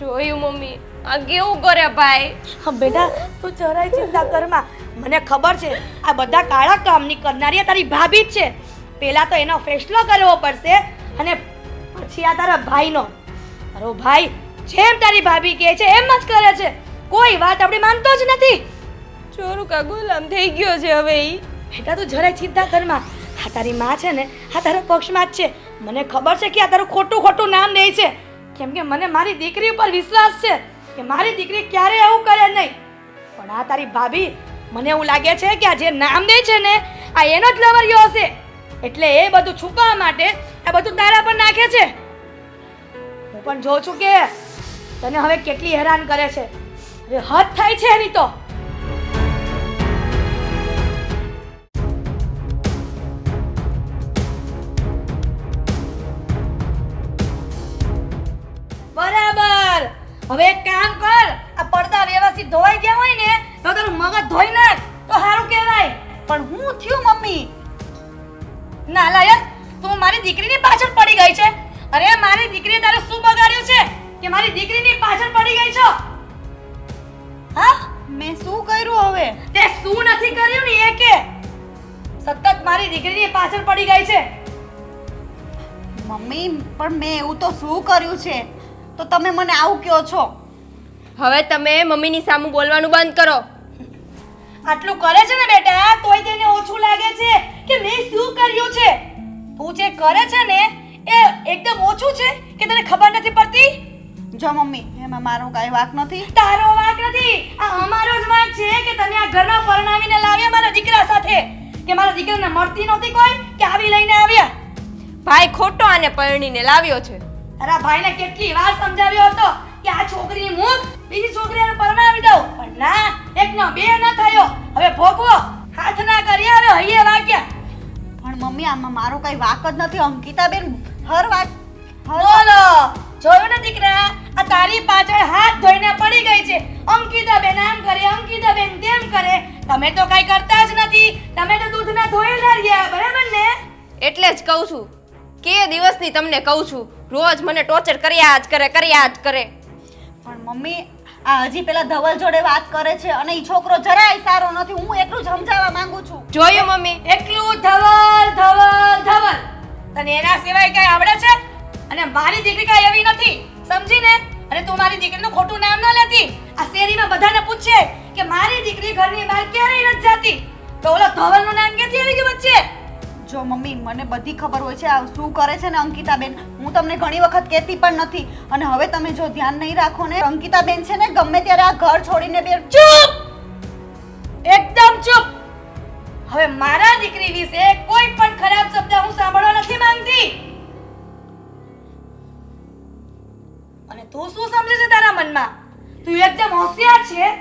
જોયું મમ્મી, આ કેવું કરે ભાઈ. હા બેટા, તું જરાય ચિંતા કરમાં. મને ખબર છે આ બધા કાળા કામની કરનારી આ તારી ભાભી જ છે. પહેલા તો એનો ફેસલો કરવો પડશે અને પછી આ તારા ભાઈનો. તારો ભાઈ જેમ તારી ભાભી કહે છે એમ જ કરે છે, કોઈ વાત આપણે માનતો જ નથી. ચોરું કા ગુલામ થઈ ગયો છે હવે ઈ. બેટા તું જરાય ચિંતા કરમાં. આ તારી માં છે ને આ તારા પક્ષમાં જ છે. મને ખબર છે કે આ તારું ખોટું ખોટું નામ દે છે, કેમ કે મને મારી દીકરી ઉપર વિશ્વાસ છે કે મારી દીકરી ક્યારેય આવું કરે નહીં. પણ આ તારી ભાભી, મને એવું લાગે છે કે આ જે નામ દે છે ને આ એનો જ લવરિયો હશે, એટલે એ બધું છુપાવવા માટે આ બધું તારા પર નાખે છે. હું પણ જોઉં છું કે તને હવે કેટલી હેરાન કરે છે. હવે હદ થાય છે એની તો. બરાબર. હવે એક કામ કર, આ પડદા વ્યવસ્થિત ધોવાઈ ગયા હોય ને તો તારું મગજ ધોઈ નાખ તો સારું કહેવાય. પણ હું થયું મમ્મી? ના લાયક, તું મારી દીકરીની પાછળ પડી ગઈ છે. અરે મારી દીકરીએ તારે શું બગાડ્યું છે કે મારી દીકરીની પાછળ પડી ગઈ છો? હા, મેં શું કર્યું હવે? તે શું નથી કર્યું ને એ કે. સતત મારી દીકરીની પાછળ પડી ગઈ છે. મમ્મી પણ મેં એવું તો શું કર્યું છે તો તમે મને આવું કહો છો? હવે તમે મમ્મીની સામું બોલવાનું બંધ કરો. આટલું કરે છે ને બેટા તોય તેને ઓછું લાગે છે કે મેં શું કર્યું છે. તું જે કરે છે ને એ એકદમ ઓછું છે કે તને ખબર નથી પડતી. જો મમ્મી, એમાં મારો કાંઈ વાંક નથી. તારો વાંક નથી, આ અમારો જ વાંક છે કે તને આ ઘરમાં પરણાવીને લાવ્યા મારા દીકરા સાથે, કે મારા દીકરાને મળતી નહોતી કોઈ કે આવી લઈને આવ્યા. ભાઈ ખોટો આને પરણીને લાવ્યો છે. તારા ભાઈને કેટલી વાર સમજાવ્યો હતો કે આ છોકરીની મૂક, બીજી છોકરીને પરણાવી દઉં, પણ ના, એકનો બે ન થયો. હવે ભોગવો, હાથ ના કર્યા, હવે હૈયે વાગ્યા. પણ મમ્મી આમાં મારો કાંઈ વાંક જ નથી. અંકિતાબેન હર વાત બોલો, જોયું ને દીકરા, આ તારી પાછળ હાથ ધોઈને પડી ગઈ છે. અંકિતાબેન આમ કરે, અંકિતાબેન તેમ કરે. તમે તો કઈ કરતા જ નથી. તમે તો દૂધના ધોયેલા રહ્યા, બરાબર ને? એટલે જ કહું છું કે દિવસની તમને કહું છું, રોજ મને ટોર્ચર કર્યા જ કરે. પણ મમ્મી આ હજી પેલા ધવલ જોડે વાત કરે છે અને એ છોકરો જરાય સારો નથી. હું એટલું જ સમજાવવા માંગુ છું. જોયું મમ્મી? એકલું ધવલ ધવલ ધવલ. તને એના સિવાય કઈ આવડે છે? અને મારી દીકરી કઈ એવી નથી, સમજીને? અને તું મારી દીકરીનું ખોટું નામ ન લેતી. આ શેરીમાં બધાને પૂછે કે મારી દીકરી ઘરની બહાર ક્યારેય નથી જાતી, તો ઓલો ધવલનું નામ ક્યાંથી આવી ગયું વચ્ચે? જો મમ્મી, મને બધી ખબર હોય છે આ શું કરે છે ને અંકિતાબેન. હું તમને ઘણી વખત કહેતી પણ નથી. અને હવે તમે જો ધ્યાન નહીં રાખો ને, અંકિતાબેન છે ને ગમે ત્યારે આ ઘર છોડીને ચૂપ, એકદમ ચૂપ. હવે મારા દીકરી વિશે કોઈ પણ ખરાબ શબ્દ હું સાંભળવા નથી માંગતી. અને તું શું સમજે છે તારા મનમાં? તું એકદમ હોશિયાર છે?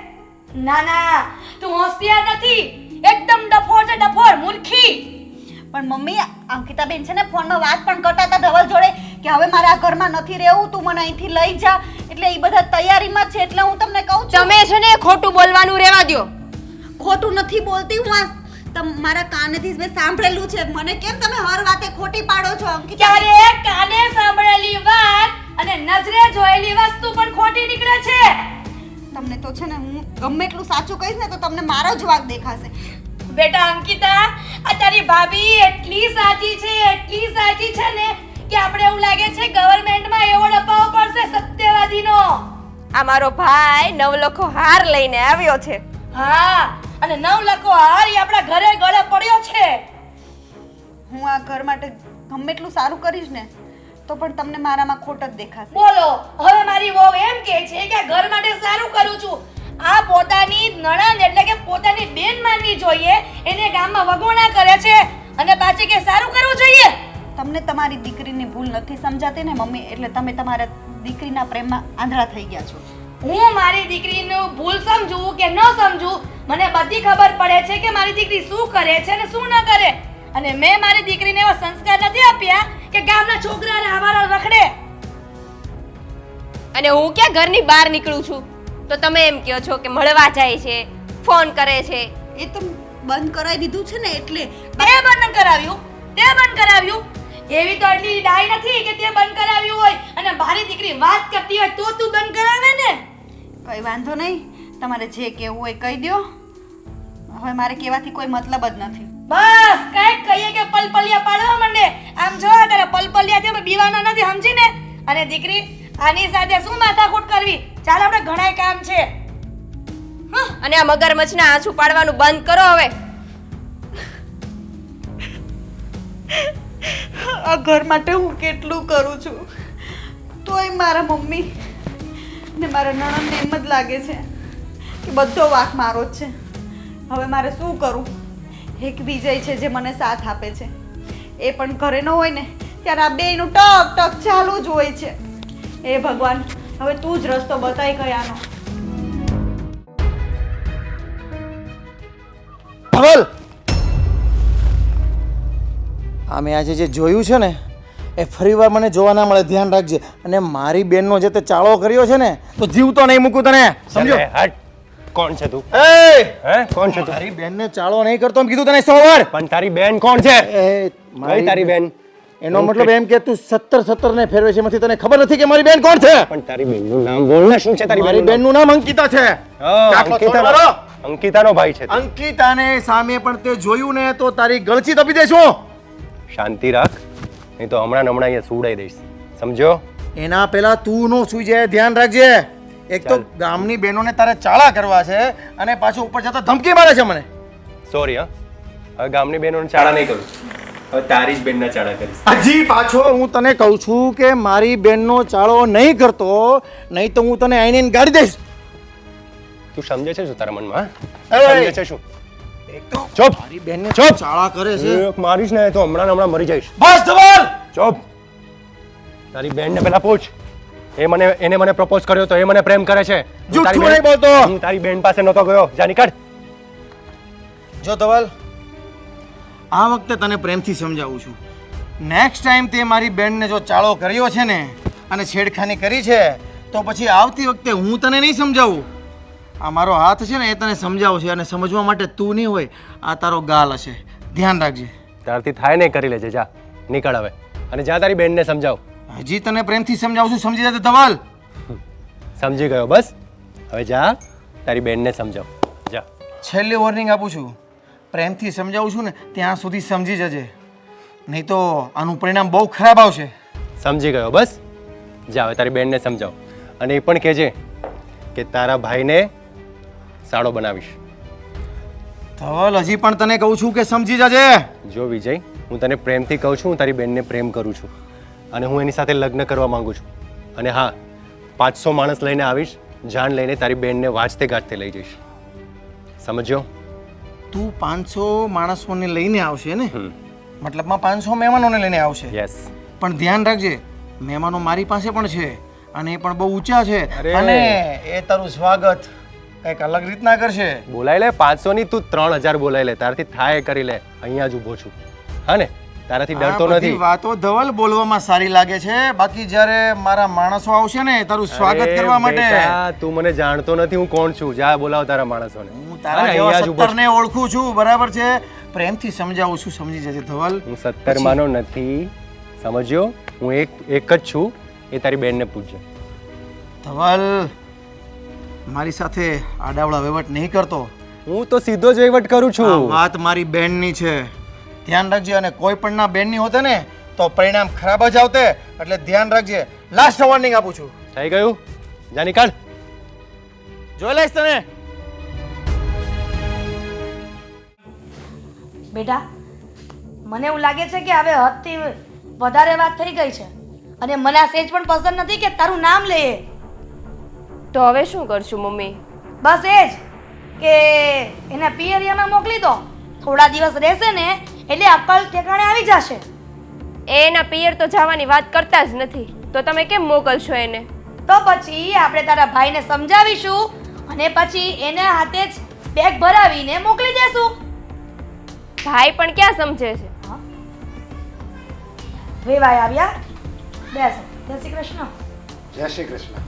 ના ના, તું હોશિયાર નથી, એકદમ ડફોર છે, ડફોર, મૂર્ખી. પણ મમ્મી અંકિતાબેન છે ને ફોનમાં વાત પણ કરતા હતા ધવલ જોડે કે હવે મારે આ ઘરમાં નથી રહેવું, તું મને અહીંથી લઈ જા. એટલે એ બધા તૈયારીમાં જ છે. એટલે હું તમને કહું છું, તમે છે ને ખોટું બોલવાનું રહેવા દ્યો. ખોટું નથી બોલતી હું. આ મારા કાનેથી જ મેં સાંભળેલું છે. મને કેમ તમે હર વાતે ખોટી પાડો છો અંકિતા? ક્યારે કાને સાંભળેલી વાત અને નજરે જોયેલી વસ્તુ પણ ખોટી નીકળે છે. તમને તો છે ને હું ગમે એટલું સાચું કહીશ ને તો તમને મારો જ વાંક દેખાશે. બેટા અંકિતા, આ તારી ભાભી એટલી સાચી છે ને કે આપણે એવું લાગે છે ગવર્મેન્ટમાં એવોર્ડ અપાવવો પડશે સત્યવાદીનો. આ મારો ભાઈ નવલખો હાર લઈને આવ્યો છે. હા, અને 9 લાખો હાર ઈ આપણા ઘરે ગળે પડ્યો છે. હું આ ઘર માટે ગમે એટલું સારું કરીશ ને તો પણ તમને મારામાં ખોટ જ દેખાશે. બોલો, હવે મારી વહુ એમ કહે છે કે આ ઘર માટે સારું કરું છું. આ પોતાની નણંદ એટલે કે પોતાની બેન માનવી જોઈએ, એને ગામમાં વગોણા કરે છે અને પાછી કે સારું કરવું જોઈએ. તમને તમારી દીકરીની ભૂલ નથી સમજાતી ને મમ્મી, એટલે તમે તમારા દીકરીના પ્રેમમાં આંધળા થઈ ગયા છો. હું મારી દીકરીનું ભૂલ સમજું કે ન સમજું, મને બધી ખબર પડે છે કે મારી દીકરી શું કરે છે અને શું ન કરે. અને મેં મારી દીકરીને એવા સંસ્કાર નથી આપ્યા કે ગામના છોકરાને આવારા રખડે. અને હું ક્યાં ઘરની બહાર નીકળું છું? તો તમે એમ કહો છો કે મળવા જાય છે, ફોન કરે છે. એ તો બંધ કરાવી દીધું છે ને એટલે. તે બંધ કરાવ્યું, તે બંધ કરાવ્યું. એવી તો એટલી ડાય નથી કે તે બંધ કરાવ્યું હોય અને મારી દીકરી વાત કરતી હોય તો તું બંધ કરાવે ને. કઈ વાંધો નહીં, તમારે જે કહેવું હોય કહી દો. હવે મારે કહેવાથી કોઈ મતલબ જ નથી. બસ કઈક કહીએ કે પલપલિયા પાડવા માંડે. આમ જો તારા પલપલિયા છે બીવાના નથી, સમજીને? અને દીકરી આની સાથે શું માથાકૂટ કરવી? ચાલ આપણે ઘણાય કામ છે. અને આ મગરમચ્છના આંસુ પાડવાનું બંધ કરો હવે. આ ઘર માટે હું કેટલું કરું છું, તોય મારા મમ્મી ને મારા નણંદને એમ જ લાગે છે કે બધો વાંક મારો જ છે. હવે મારે શું કરું? એક વિજય છે જે મને સાથ આપે છે, એ પણ ઘરે ન હોય ને ત્યારે આ બેયનું ટક ટક ચાલુ જ હોય છે. એ ભગવાન, હવે તું જ રસ્તો બતાવી ગયાનો. ધવલ, આ મેં આજે જે જોયું છે ને એ ફરીવાર મને જોવા ના મળે, ધ્યાન રાખજે. અને મારી બેનનો જે તે ચાળો કર્યો છે ને તો જીવતો નહીં મૂકું તને, સમજો? હટ. કોણ છે તું? એ હે કોણ છે તું? મારી બેનને ચાળો નહીં કરતો એમ કીધું તને 100 વાર. પણ તારી બેન કોણ છે? એ કઈ તારી બેન? એનો મતલબ એમ કે તું 17 ને ફેરવે છે, એમાંથી તને ખબર નથી કે મારી બેન કોણ છે? પણ તારી બેનનું નામ બોલ ને. શું છે તારી મારી બેનનું બેનનું નામ અંકિતા છે. નામ? ચાખલો છોડ મારો. અંકિતાનો ભાઈ છે તું. અંકિતાને સામે પણ તે જોયું ને તો તારી ગળચી દબી દેશું. શાંતિ રાખ, નહીં તો હમણાં અહીંયા સુડાઈ દઈશ, સમજ્યો? એના પહેલા તું નો સુઈ જાય, ધ્યાન રાખજે. એક તો ચાલ. ગામની બહેનોને તારે ચાળા કરવા છે અને પાછું ઉપર જતા ધમકી મારે છે મને. સોરી હા, હવે ગામની બહેનોને ચાળા નહીં કરું, હવે તારી જ બેનના ચાળા કરીશ. હજી પાછો હું તને કહું છું કે મારી બેનનો ચાળો નહીં કરતો, નહીં તો હું તને આઈને ગાડી દઈશ. તું સમજે છે શું તારા મનમાં? એ! સમજે છે શું? એક તો ચૂપ. મારી બેનને ચૂપ. ચાળા કરે છે. એક મારીશ ને તો હમણાં મરી જઈશ. બસ ધવલ! ચૂપ. તારી બેનને પહેલા પૂછ, એને મને પ્રપોઝ કર્યો તો એ મને પ્રેમ કરે છે. હું જૂઠું તારી બેન- નહીં બોલતો. હું તારી બેન પાસે નહોતો ગયો, જા નીકળ. જો ધવલ, આ વખતે તને પ્રેમથી સમજાવું છું. નેક્સ્ટ ટાઈમ તે મારી બેનને જો ચાળો કર્યો છે ને અને છેડખાની કરી છે તો પછી આવતી વખતે હું તને નહીં સમજાવું. આ મારો હાથ છે ને એ તને સમજાવશે અને સમજવા માટે તું નહીં હોય, આ તારો ગાલ હશે. ધ્યાન રાખજે. તારથી થાય નહીં કરી લેજે, જા નીકળ હવે. અને જા તારી બેનને સમજાવ. હજી તને પ્રેમથી સમજાવું છું, સમજી જજે ધવલ. સમજી ગયો બસ? હવે જા તારી બેનને સમજાવ, જા. છેલ્લી વોર્નિંગ આપું છું, પ્રેમથી સમજાવું છું ને ત્યાં સુધી સમજી જજે, નહીં તો આનું પરિણામ બહુ ખરાબ આવશે. સમજી ગયો બસ? જા હવે તારી બેનને સમજાવ. અને એ પણ કહેજે કે તારા ભાઈને સાડો બનાવીશ. ધવલ, હજી પણ તને કહું છું કે સમજી જજે. જો વિજય, હું તને પ્રેમથી કહું છું, હું તારી બેનને પ્રેમ કરું છું અને હું એની સાથે લગ્ન કરવા માંગુ છું. અને હા, 500 માણસ લઈને આવીશ, જાન લઈને તારી બેનને વાંચતે ગાજતે લઈ જઈશ, સમજ્યો? તું 500 માણસોને લઈને આવશે ને? હમ. મતલબમાં 500 મહેમાનોને લઈને આવશે. યસ. પણ ધ્યાન રાખજે, મહેમાનો મારી પાસે પણ છે અને એ પણ બહુ ઊંચા છે. અરે! અને એ તારું સ્વાગત કંઈક અલગ રીતના કરશે. બોલાઈ લે 500 ની, તું 3000 બોલાઈ લે, તારથી થાય એ કરી લે. અહીંયા જ ઊભો છું, હા ને? તારાથી ડરતો આ બધી નથી. વાતો ધવલ બોલવામાં સારી લાગે છે, બાકી જ્યારે મારા માણસો આવશે ને તારું સ્વાગત અરે કરવા માટે, બેટા, તું મને જાણતો નથી હું કોણ છું. જા બોલાવ તારા માણસોને. હું તારા હા, જેવા અહીંયા જ ઊભો છું. 17 ને ઓળખું છું, બરાબર છે? પ્રેમથી સમજાવું છું, સમજી જજે ધવલ. હું 17 માનો નથી, સમજ્યો? હું એક જ છું, એ તારી બેનને પૂછજે. ધવલ, મારી સાથે આડાવડા વહીવટ નહીં કરતો. હું તો સીધો જ વહીવટ કરું આ છું. વાત મારી બેનની છે, ધ્યાન રાખજે. અને કોઈ પણ ના બેનની હોતે ને તો પરિણામ ખરાબ જ આવતે, એટલે ધ્યાન રાખજે. લાસ્ટ વોર્નિંગ આપું છું. થઈ ગયું? જા નીકળ. જોઈ લઈશ તને. બેટા, મને એવું લાગે છે કે હવે હદથી વધારે વાત થઈ ગઈ છે અને મને આ સેજ પણ પસંદ નથી કે તારું નામ લઈએ. તો હવે શું કરશું મમ્મી? બસ એ જ કે એના પિયરિયામાં મોકલી દો. થોડા દિવસ રહેશે ને એટલે અક્કલ ઠેકાણે આવી જશે. એના પિયર તો જવાની વાત કરતા જ નથી, તો તમે કેમ મોકલશો એને? તો પછી આપણે તારા ભાઈને સમજાવીશું અને પછી એને હાથે જ બેગ ભરાવીને મોકલી દેશું. ભાઈ પણ ક્યાં સમજે છે? વેવાય આવ્યા. બેસો. જય શ્રી કૃષ્ણ. જય શ્રી કૃષ્ણ.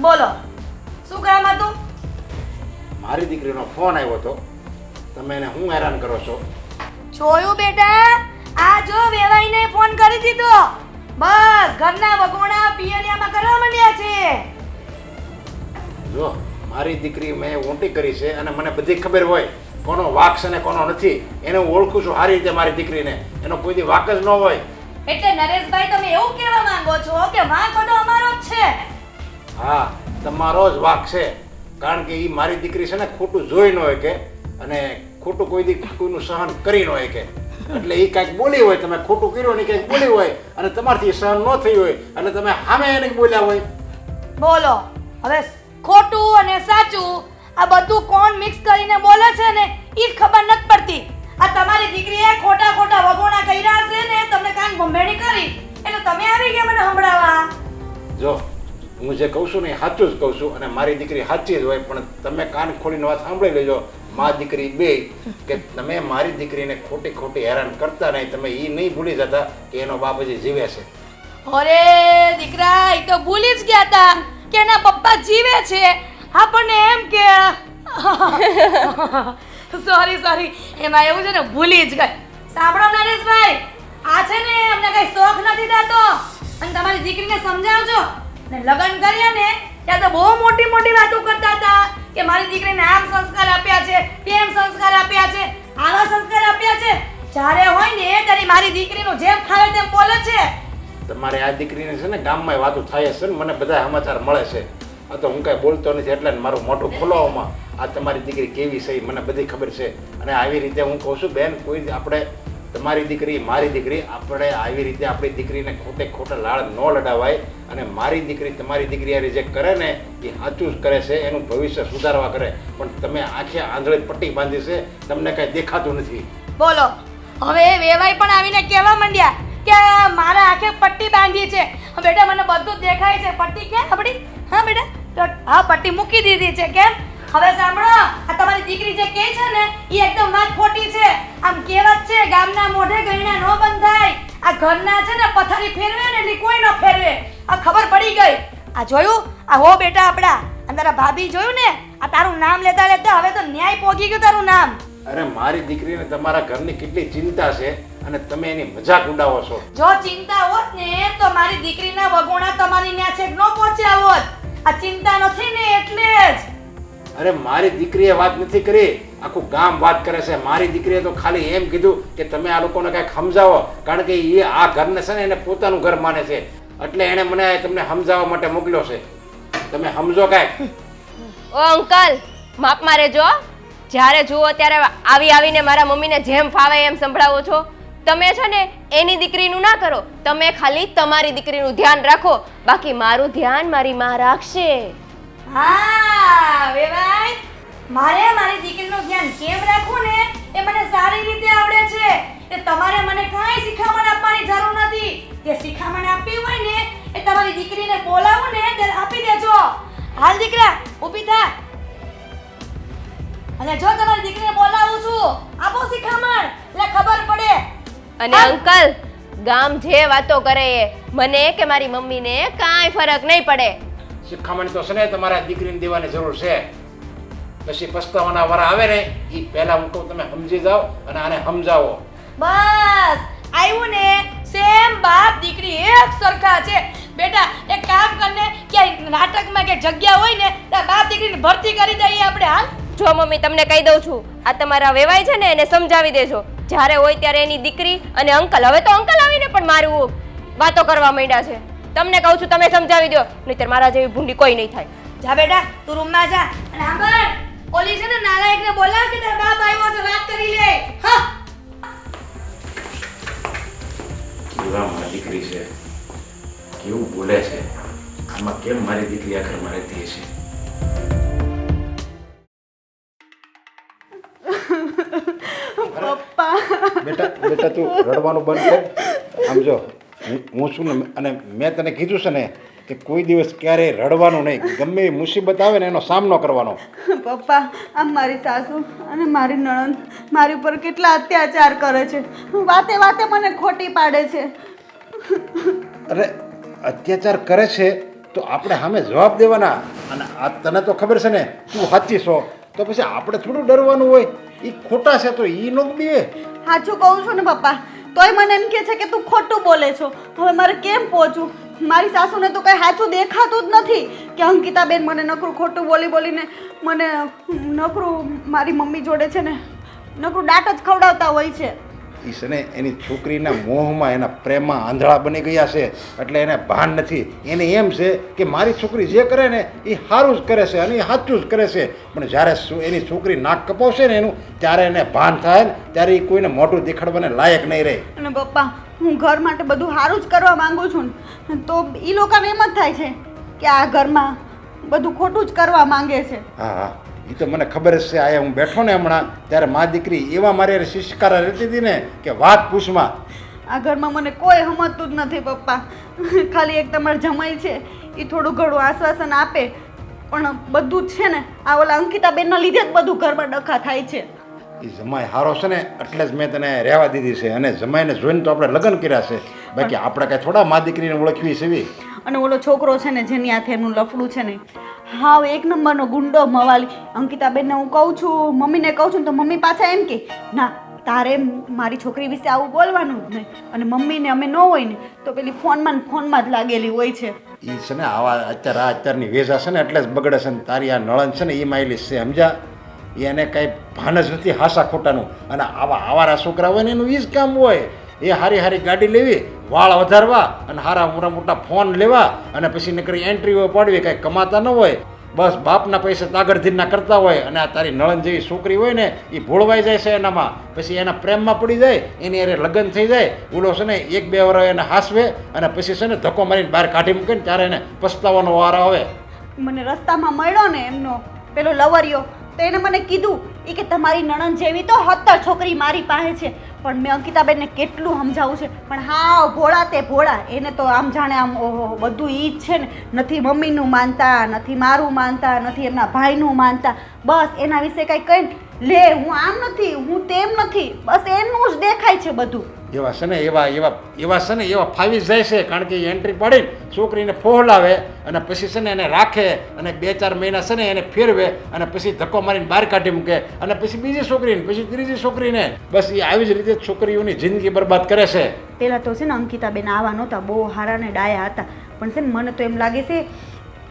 બોલો, શું કામ હતું? મારી દીકરીનો ફોન આવ્યો હતો. તમે એને હું હેરાન કરો છો? જોયું બેટા, આ જો વેવાઈને ફોન કરી દીધો. બસ ઘરના વગોણા પિયરિયામાં કરવા માંડ્યા છે. જો મારી દીકરી મેં ઊંટી કરી છે અને મને બધી ખબર હોય કોનો વાક છે ને કોનો નથી. એને હું ઓળખું છું સારી રીતે મારી દીકરીને. એનો કોઈ દી વાક જ ન હોય. એટલે નરેશભાઈ તમે એવું કહેવા માંગો છો કે વાંક બધો અમારો જ છે? હા, તમારો જ વાક છે. કારણ કે એ મારી દીકરી છે ને ખોટું જોઈ ન હોય કે અને ખોટું કોઈ દી કોઈનું સહન કરી ન હોય કે એટલે એ કાંઈક બોલી હોય, તમે ખોટું કર્યું ને કંઈક બોલી હોય અને તમારથી સહન ન થઈ હોય અને તમે સામે એને બોલ્યા હોય. બોલો હવે ખોટું અને સાચું આ બધું કોણ મિક્સ કરીને બોલે છે ને એ જ ખબર નથી પડતી. આ તમારી દીકરીએ ખોટા ખોટા વગોણા કર્યા છે ને તમને કાન ભંભેણી કરી એટલે તમે આવી ગયા મને સંભળાવવા. જો હું જે કહું છું ને એ સાચું જ કહું છું અને મારી દીકરી સાચી જ હોય, પણ તમે કાન ખોલીને વાત સાંભળી લેજો મા દીકરી બે કે તમે મારી દીકરીને ખોટી ખોટી હેરાન કરતા નહીં. તમે એ નહીં ભૂલી જતા કે એનો બાપ હજી જીવે છે. અરે દીકરા એ તો ભૂલી જ ગયા હતા કે એના પપ્પા જીવે છે. આપણને એમ કે સોરી એમાં એવું છે ને ભૂલી જ ગઈ. સાંભળો નરેશભાઈ, આ છે ને અમને કઈ શોખ નથી થતો અને તમારી દીકરીને સમજાવજો ને લગ્ન કર્યા ને ત્યાં તો બહુ મોટી મોટી વાતો કરતા હતા કે મારી દીકરીને આમ સંસ્કાર આપ્યા છે, તેમ સંસ્કાર આપ્યા છે, આવા સંસ્કાર આપ્યા છે. જ્યારે હોય ને ત્યારે મારી દીકરીનું જેમ ફાવે તેમ બોલે છે. તમારે આ દીકરીને છે ને ગામમાં વાતો થાય છે ને મને બધા સમાચાર મળે છે. આ તો હું કાંઈ બોલતો નથી એટલે મારું મોઢું ખોલવામાં આ તમારી દીકરી કેવી છે મને બધી ખબર છે. અને આવી રીતે હું કહું છું બેન, કોઈ આપણે તમારી દીકરી મારી દીકરી આપણે આવી રીતે આપણી દીકરીને ખોટે ખોટા લાળ ન લડાવાય. અને મારી દીકરી તમારી દીકરી આ જે કરે ને એ સાચું જ કરે છે, એનું ભવિષ્ય સુધારવા કરે. પણ તમે આખે આંધળી પટ્ટી બાંધી છે, તમને કાંઈ દેખાતું નથી. બોલો હવે વેવાઈ પણ આવીને કહેવા માંડ્યા કે મારા આંખે પટ્ટી બાંધી છે. બેટા મને બધું જ દેખાય છે. પટ્ટી ક્યાં આપણી? હા બેટા તો હા પટ્ટી મૂકી દીધી છે. કેમ? હવે સાંભળો, આ તમારી દીકરી જે કહે છે ને એ એકદમ વાત ખોટી છે. આમ કહેવત છે ગામના મોઢે ગયણા ન બંધાય. આ ઘરના છે ને પથારી ફેરવે ને એટલે કોઈ ન ફેરવે. આ ખબર પડી ગઈ. આ જોયું? આ હો બેટા આપડા અંદર ભાભી જોયું ને? આ તારું નામ લેતા લેતા હવે તો ન્યાય પોગી ગયું તારું નામ. અરે મારી દીકરીને તમારા ઘરની કેટલી ચિંતા છે અને તમે એની મજાક ઉડાવો છો. જો ચિંતા હોત ને તો મારી દીકરીના વગોણા તમારી ન્યા છેક ન પહોંચ્યા હોત. આ ચિંતા નથી ને એટલે જ. અરે મારી દીકરીએ વાત નથી કરી, આખું ગામ વાત કરે છે. મારી દીકરીએ તો ખાલી એમ કીધું કે તમે આ લોકોને કાંઈક સમજાવો, કારણ કે એ આ ઘરને છે ને એને પોતાનું ઘર માને છે એટલે એણે મને તમને સમજાવવા માટે મોકલ્યો છે. તમે સમજો કાંઈક. ઓ અંકલ, માપમાં રહેજો. જ્યારે જુઓ ત્યારે આવીને મારા મમ્મીને જેમ ફાવે એમ સંભળાવો છો. તમે છે ને એની દીકરીનું ના કરો, તમે ખાલી તમારી દીકરીનું ધ્યાન રાખો. બાકી મારું ધ્યાન મારી માં રાખશે. હા વેવાઈ, મારે મારી દીકરીનું ધ્યાન કેમ રાખવું ને એ મને સારી રીતે આવડે છે. એ તમારે મને કાંઈ શિખામણ આપવાની જરૂર નથી. જે શિખામણ આપવી હોય ને એ તમારી દીકરીને બોલાવું ને ત્યારે આપી દેજો. હાલ દીકરા ઊભી થા. અને જો તમારી દીકરીને બોલાવું છું આપો શિખામણ એટલે ખબર પડે. અને અંકલ, ગામ જે વાતો કરે એ મને કે મારી મમ્મીને કાંઈ ફરક નહીં પડે. શિખામણ તો છે ને તમારા દીકરીને દેવાની જરૂર છે. પછી પસ્તાવાના વારા આવે ને એ પહેલા હું કહું તમે સમજી જાઓ અને આને સમજાવો. બસ આવ્યું ને? સેમ બાપ દીકરી એક સરખા છે. બેટા એક કામ કરને કે નાટકમાં કે જગ્યા હોય ને ત્યાં બાપ દીકરીને ભરતી કરી દઈએ આપણે. હાલ જો મમ્મી, તમને કહી દઉં છું, આ તમારા વેવાય છે ને એને સમજાવી દેજો. જ્યારે હોય ત્યારે એની દીકરી અને અંકલ, હવે તો અંકલ આવીને પણ મારું વાતો કરવા માંડ્યા છે. તમને કહું છું તમે સમજાવી દો, નહીંતર મારા જેવી ભૂંડી કોઈ નહીં થાય. જા બેટા તું રૂમમાં જા અને આંબળ ઓલી છે ને નાલાયકને બોલાવ કે તારા બાપ આવ્યો છે વાત કરી લે. હા કેવા મારી દીકરી છે, કેવું બોલે છે. આમાં કેમ મારી દીકરી આખર મારે રહેતી હશે? પપ્પા બેટા તું રડવાનું બંધ કર. આમ જો હું છું ને અને મેં તને કીધું છે ને કે કોઈ દિવસ ક્યારેય રડવાનું નહીં. ગમે એ મુસીબત આવે ને એનો સામનો કરવાનો. પપ્પા આમ મારી સાસુ અને મારી નણંદ મારી ઉપર કેટલા અત્યાચાર કરે છે. વાતે વાતે મને ખોટી પાડે છે. અરે અત્યાચાર કરે છે તો આપણે સામે જવાબ દેવાના. અને આ તને તો ખબર છે ને તું સાચી છો તો પછી આપણે થોડું ડરવાનું હોય. એ ખોટા છે તો એ નો બીવે. સાચું કહું છું ને પપ્પા, તોય મને એમ કહે છે કે તું ખોટું બોલે છો. હવે મારે કેમ પહોંચું? મારી સાસુને તો કંઈ સાચું દેખાતું જ નથી કે અંકિતાબેન મને નકરું ખોટું બોલીને મને નકરું મારી મમ્મી જોડે છે ને નકરું દાટ જ ખવડાવતા હોય છે. એ છે ને એની છોકરીના મોહમાં એના પ્રેમમાં આંધળા બની ગયા છે એટલે એને ભાન નથી. એને એમ છે કે મારી છોકરી જે કરે ને એ સારું જ કરે છે અને એ સાચું જ કરે છે. પણ જ્યારે એની છોકરી નાક કપાવશે ને એનું ત્યારે એને ભાન થાય ને ત્યારે એ કોઈને મોઢું દેખાડવાને લાયક નહીં રહે. અને પપ્પા, હું ઘર માટે બધું સારું જ કરવા માંગુ છું ને તો એ લોકોને એમ જ થાય છે કે આ ઘરમાં બધું ખોટું જ કરવા માંગે છે. હા હા, એ તો મને ખબર જ છે. આયા હું બેઠો ને હમણાં ત્યારે મા દીકરી એવા મારી શિષ્કારા રહેતી હતી ને કે વાત પૂછમાં. આ ઘરમાં મને કોઈ સમજતું જ નથી પપ્પા. ખાલી એક તમારા જમાઈ છે એ થોડું ઘણું આશ્વાસન આપે પણ બધું જ છે ને આ ઓલા અંકિતાબેનના લીધે જ બધું ઘરમાં ડખા થાય છે. એ જમાઈ હારો છે ને એટલે જ મેં તને રહેવા દીધી છે અને જમાઈને જોઈને તો આપણે લગ્ન કર્યા છે. બાકી આપણે કાંઈ થોડા મા દીકરીને ઓળખવી છે. અને ઓલો છોકરો છે ને જેની હાથે એનું લફડું છે ને હા એક નંબરનો ગુંડો મવાલી. અંકિતાબેનને હું કહું છું, મમ્મીને કહું છું તો મમ્મી પાછા એમ કે ના તારે મારી છોકરી વિશે આવું બોલવાનું જ નહીં. અને મમ્મીને અમે ન હોય ને તો પેલી ફોનમાં જ લાગેલી હોય છે. એ છે ને આવા અત્યારની વેજા છે ને એટલે જ બગડે છે ને. તારી આ નળન છે ને એ માયલી છે સમજા. એને કાંઈ ભાન જ નથી હાસા ખોટાનું. અને આવારા છોકરા હોય ને એનું એ જ કામ હોય. એ હારી ગાડી લેવી, વાળ વધારવા અને હારા મોટા ફોન લેવા અને પછી નકરી એન્ટ્રીઓ પાડવી. કાંઈ કમાતા ન હોય, બસ બાપના પૈસા તાગડધીરના કરતા હોય. અને આ તારી નળન જેવી છોકરી હોય ને એ ભોળવાઈ જાય છે એનામાં. પછી એના પ્રેમમાં પડી જાય, એની અરે લગ્ન થઈ જાય. ઓલો છે ને 1-2 વર્ષ એને હાસવે અને પછી છે ને ધક્કો મારીને બહાર કાઢી મૂકે ને ત્યારે એને પસ્તાવાનો વાર આવે. મને રસ્તામાં મળ્યો ને એમનો પેલો લવરિયો તો એને મને કીધું એ કે તમારી નણંદ જેવી તો 70 છોકરી મારી પાસે છે. પણ મેં અંકિતાબેનને કેટલું સમજાવું છે પણ હા ભોળા તે ભોળા. એને તો આમ જાણે આમ ઓહો બધું ઈ જ છે ને. નથી મમ્મીનું માનતા, નથી મારું માનતા, નથી એમના ભાઈનું માનતા. બસ એના વિશે કંઈ કહીને લે હું આમ નથી, હું તેમ નથી, બસ એનું જ દેખાય છે બધું. એવા છે ને એવા ફાવી જાય છે. કારણ કે એન્ટ્રી પાડીને છોકરીને ફોહલાવે અને પછી છે ને એને રાખે અને 2-4 મહિના છે ને એને ફેરવે અને પછી ધક્કો મારીને બહાર કાઢી મૂકે અને પછી બીજી છોકરીને પછી ત્રીજી છોકરીને. બસ એ આવી જ રીતે છોકરીઓની જિંદગી બરબાદ કરે છે. પહેલાં તો છે ને અંકિતાબેન આવા નહોતા, બહુ હારા ને ડાયા હતા. પણ છે ને મને તો એમ લાગે છે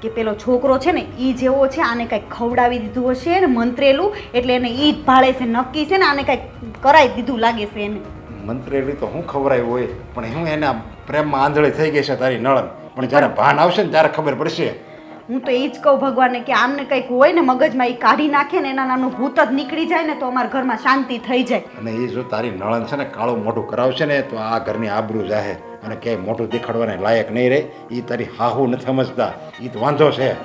કે પેલો છોકરો છે ને એ જેવો છે આને કંઈક ખવડાવી દીધું હશે ને મંત્રેલું એટલે એને એ જ ભાળે છે. નક્કી છે ને આને કંઈક કરાવી દીધું લાગે છે એને. મંત્રેલી તો હું ખવડાવી હોય પણ હું એના પ્રેમમાં આંધળી થઈ ગઈ છે તારી નળન. પણ જ્યારે ભાન આવશે ને ત્યારે ખબર પડશે. હું તો એ જ કહું ભગવાનને કે આમને કંઈક હોય ને મગજમાં એ કાઢી નાખે ને એના નાનું ભૂત જ નીકળી જાય ને તો અમારા ઘરમાં શાંતિ થઈ જાય. અને એ જો તારી નળન છે ને કાળું મોઢું કરાવશે ને તો આ ઘરની આબરૂ જાહે અને ક્યાંય મોઢું દેખાડવાને લાયક નહીં રહે. એ તારી હાહુ નથી સમજતા, એ તો વાંધો છે.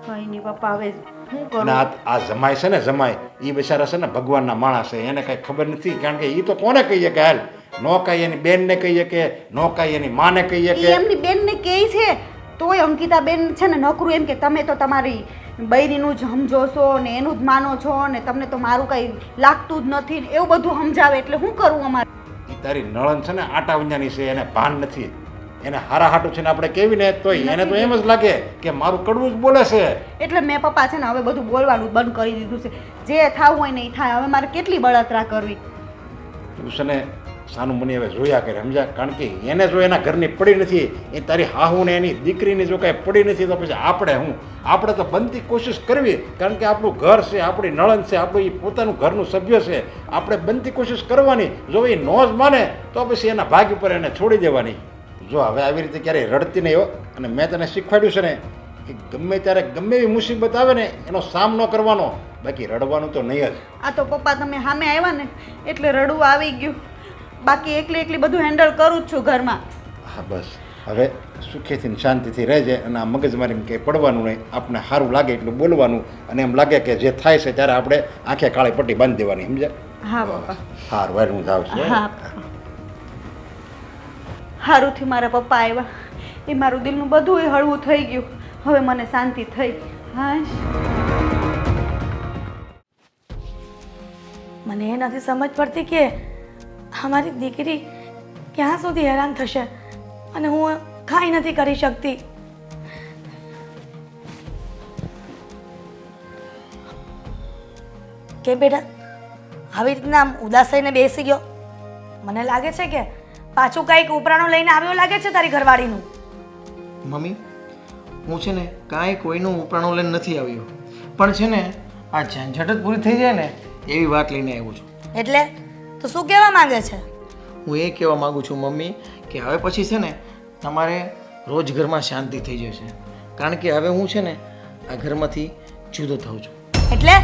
કઈ નહીં પપ્પા, હવે શું કરું? અને આ જમાય છે ને જમાય એ બિચારા છે ને ભગવાનના માણસ છે. એને કાંઈ ખબર નથી. કારણ કે એ તો કોને કહીએ કે હાલ નો કાંઈ એની બેનને કહીએ કે નો કાંઈ એની માને કહીએ કે એમની બેનને કહે છે તોય અંકિતાબેન છે ને નકરું એમ કે તમે તો તમારી બૈરીનું જ સમજો છો ને એનું જ માનો છો ને તમને તો મારું કંઈ લાગતું જ નથી ને એવું બધું સમજાવે. એટલે શું કરવું અમારે? એ તારી નળન છે ને આટા વિંજાની છે, એને ભાન નથી. એને હારા હાટું છે ને આપણે કેવી ને તો એને તો એમ જ લાગે કે મારું કડવું જ બોલે છે. એટલે મેં પપ્પા છે ને હવે બધું બોલવાનું બંધ કરી દીધું છે. જે થવું હોય ને એ થાય. હવે મારે કેટલી બળતરા કરવી? તું છે ને સાનું મને હવે જોયા કરે સમજ્યા. કારણ કે એને જો એના ઘરની પડી નથી, એ તારી હાહુ ને એની દીકરીની જો કાંઈ પડી નથી તો પછી આપણે તો બનતી કોશિશ કરવી. કારણ કે આપણું ઘર છે, આપણી નળન છે, આપણું એ પોતાનું ઘરનું સભ્ય છે. આપણે બનતી કોશિશ કરવાની. જો એ નો જ માને તો પછી એના ભાગ ઉપર એને છોડી દેવાની. જો હવે આવી રીતે ક્યારેય રડતી નહીં હો. અને મેં તને શીખવાડ્યું છે ને કે ગમે ત્યારે ગમે એવી મુસીબત આવે ને એનો સામનો કરવાનો, બાકી રડવાનું તો નહીં જ. આ તો પપ્પા તમે સામે આવ્યા ને એટલે રડવું આવી ગયું. બાકી એકલી બધું હેન્ડલ કરું જ છું ઘરમાં. હા બસ હવે સુખેથી શાંતિથી રહેજે અને આ મગજમારીમાં કંઈ પડવાનું નહીં. આપણે સારું લાગે એટલું બોલવાનું અને એમ લાગે કે જે થાય છે ત્યારે આપણે આંખે કાળી પટ્ટી બાંધી દેવાની સમજ્યા. હા પપ્પા. સારું વાર હું જાઉં છું. હા સારુંથી મારા પપ્પા આવ્યા એ મારું દિલનું બધું હળવું થઈ ગયું. હવે મને શાંતિ થઈ. હા મને એ નથી સમજ પડતી કે અમારી દીકરી ક્યાં સુધી હેરાન થશે અને હું કાંઈ નથી કરી શકતી. કેમ બેટા આવી રીતના આમ ઉદાસ થઈને બેસી ગયો? મને લાગે છે કે પાછું કંઈક ઉપરાણું લઈને આવ્યો લાગે છે તારી ઘરવાળીનું. મમ્મી હું છે ને કાંઈ કોઈનું ઉપરાણું લઈને નથી આવ્યો, પણ છે ને આ ઝંઝટ જ પૂરી થઈ જાય ને એવી વાત લઈને આવ્યો છું. એટલે તું શું કહેવા માંગે છે? હું એ કહેવા માગું છું મમ્મી કે હવે પછી છે ને તમારે રોજ ઘરમાં શાંતિ થઈ જશે, કારણ કે હવે હું છે ને આ ઘરમાંથી જુદો થાઉં છું. એટલે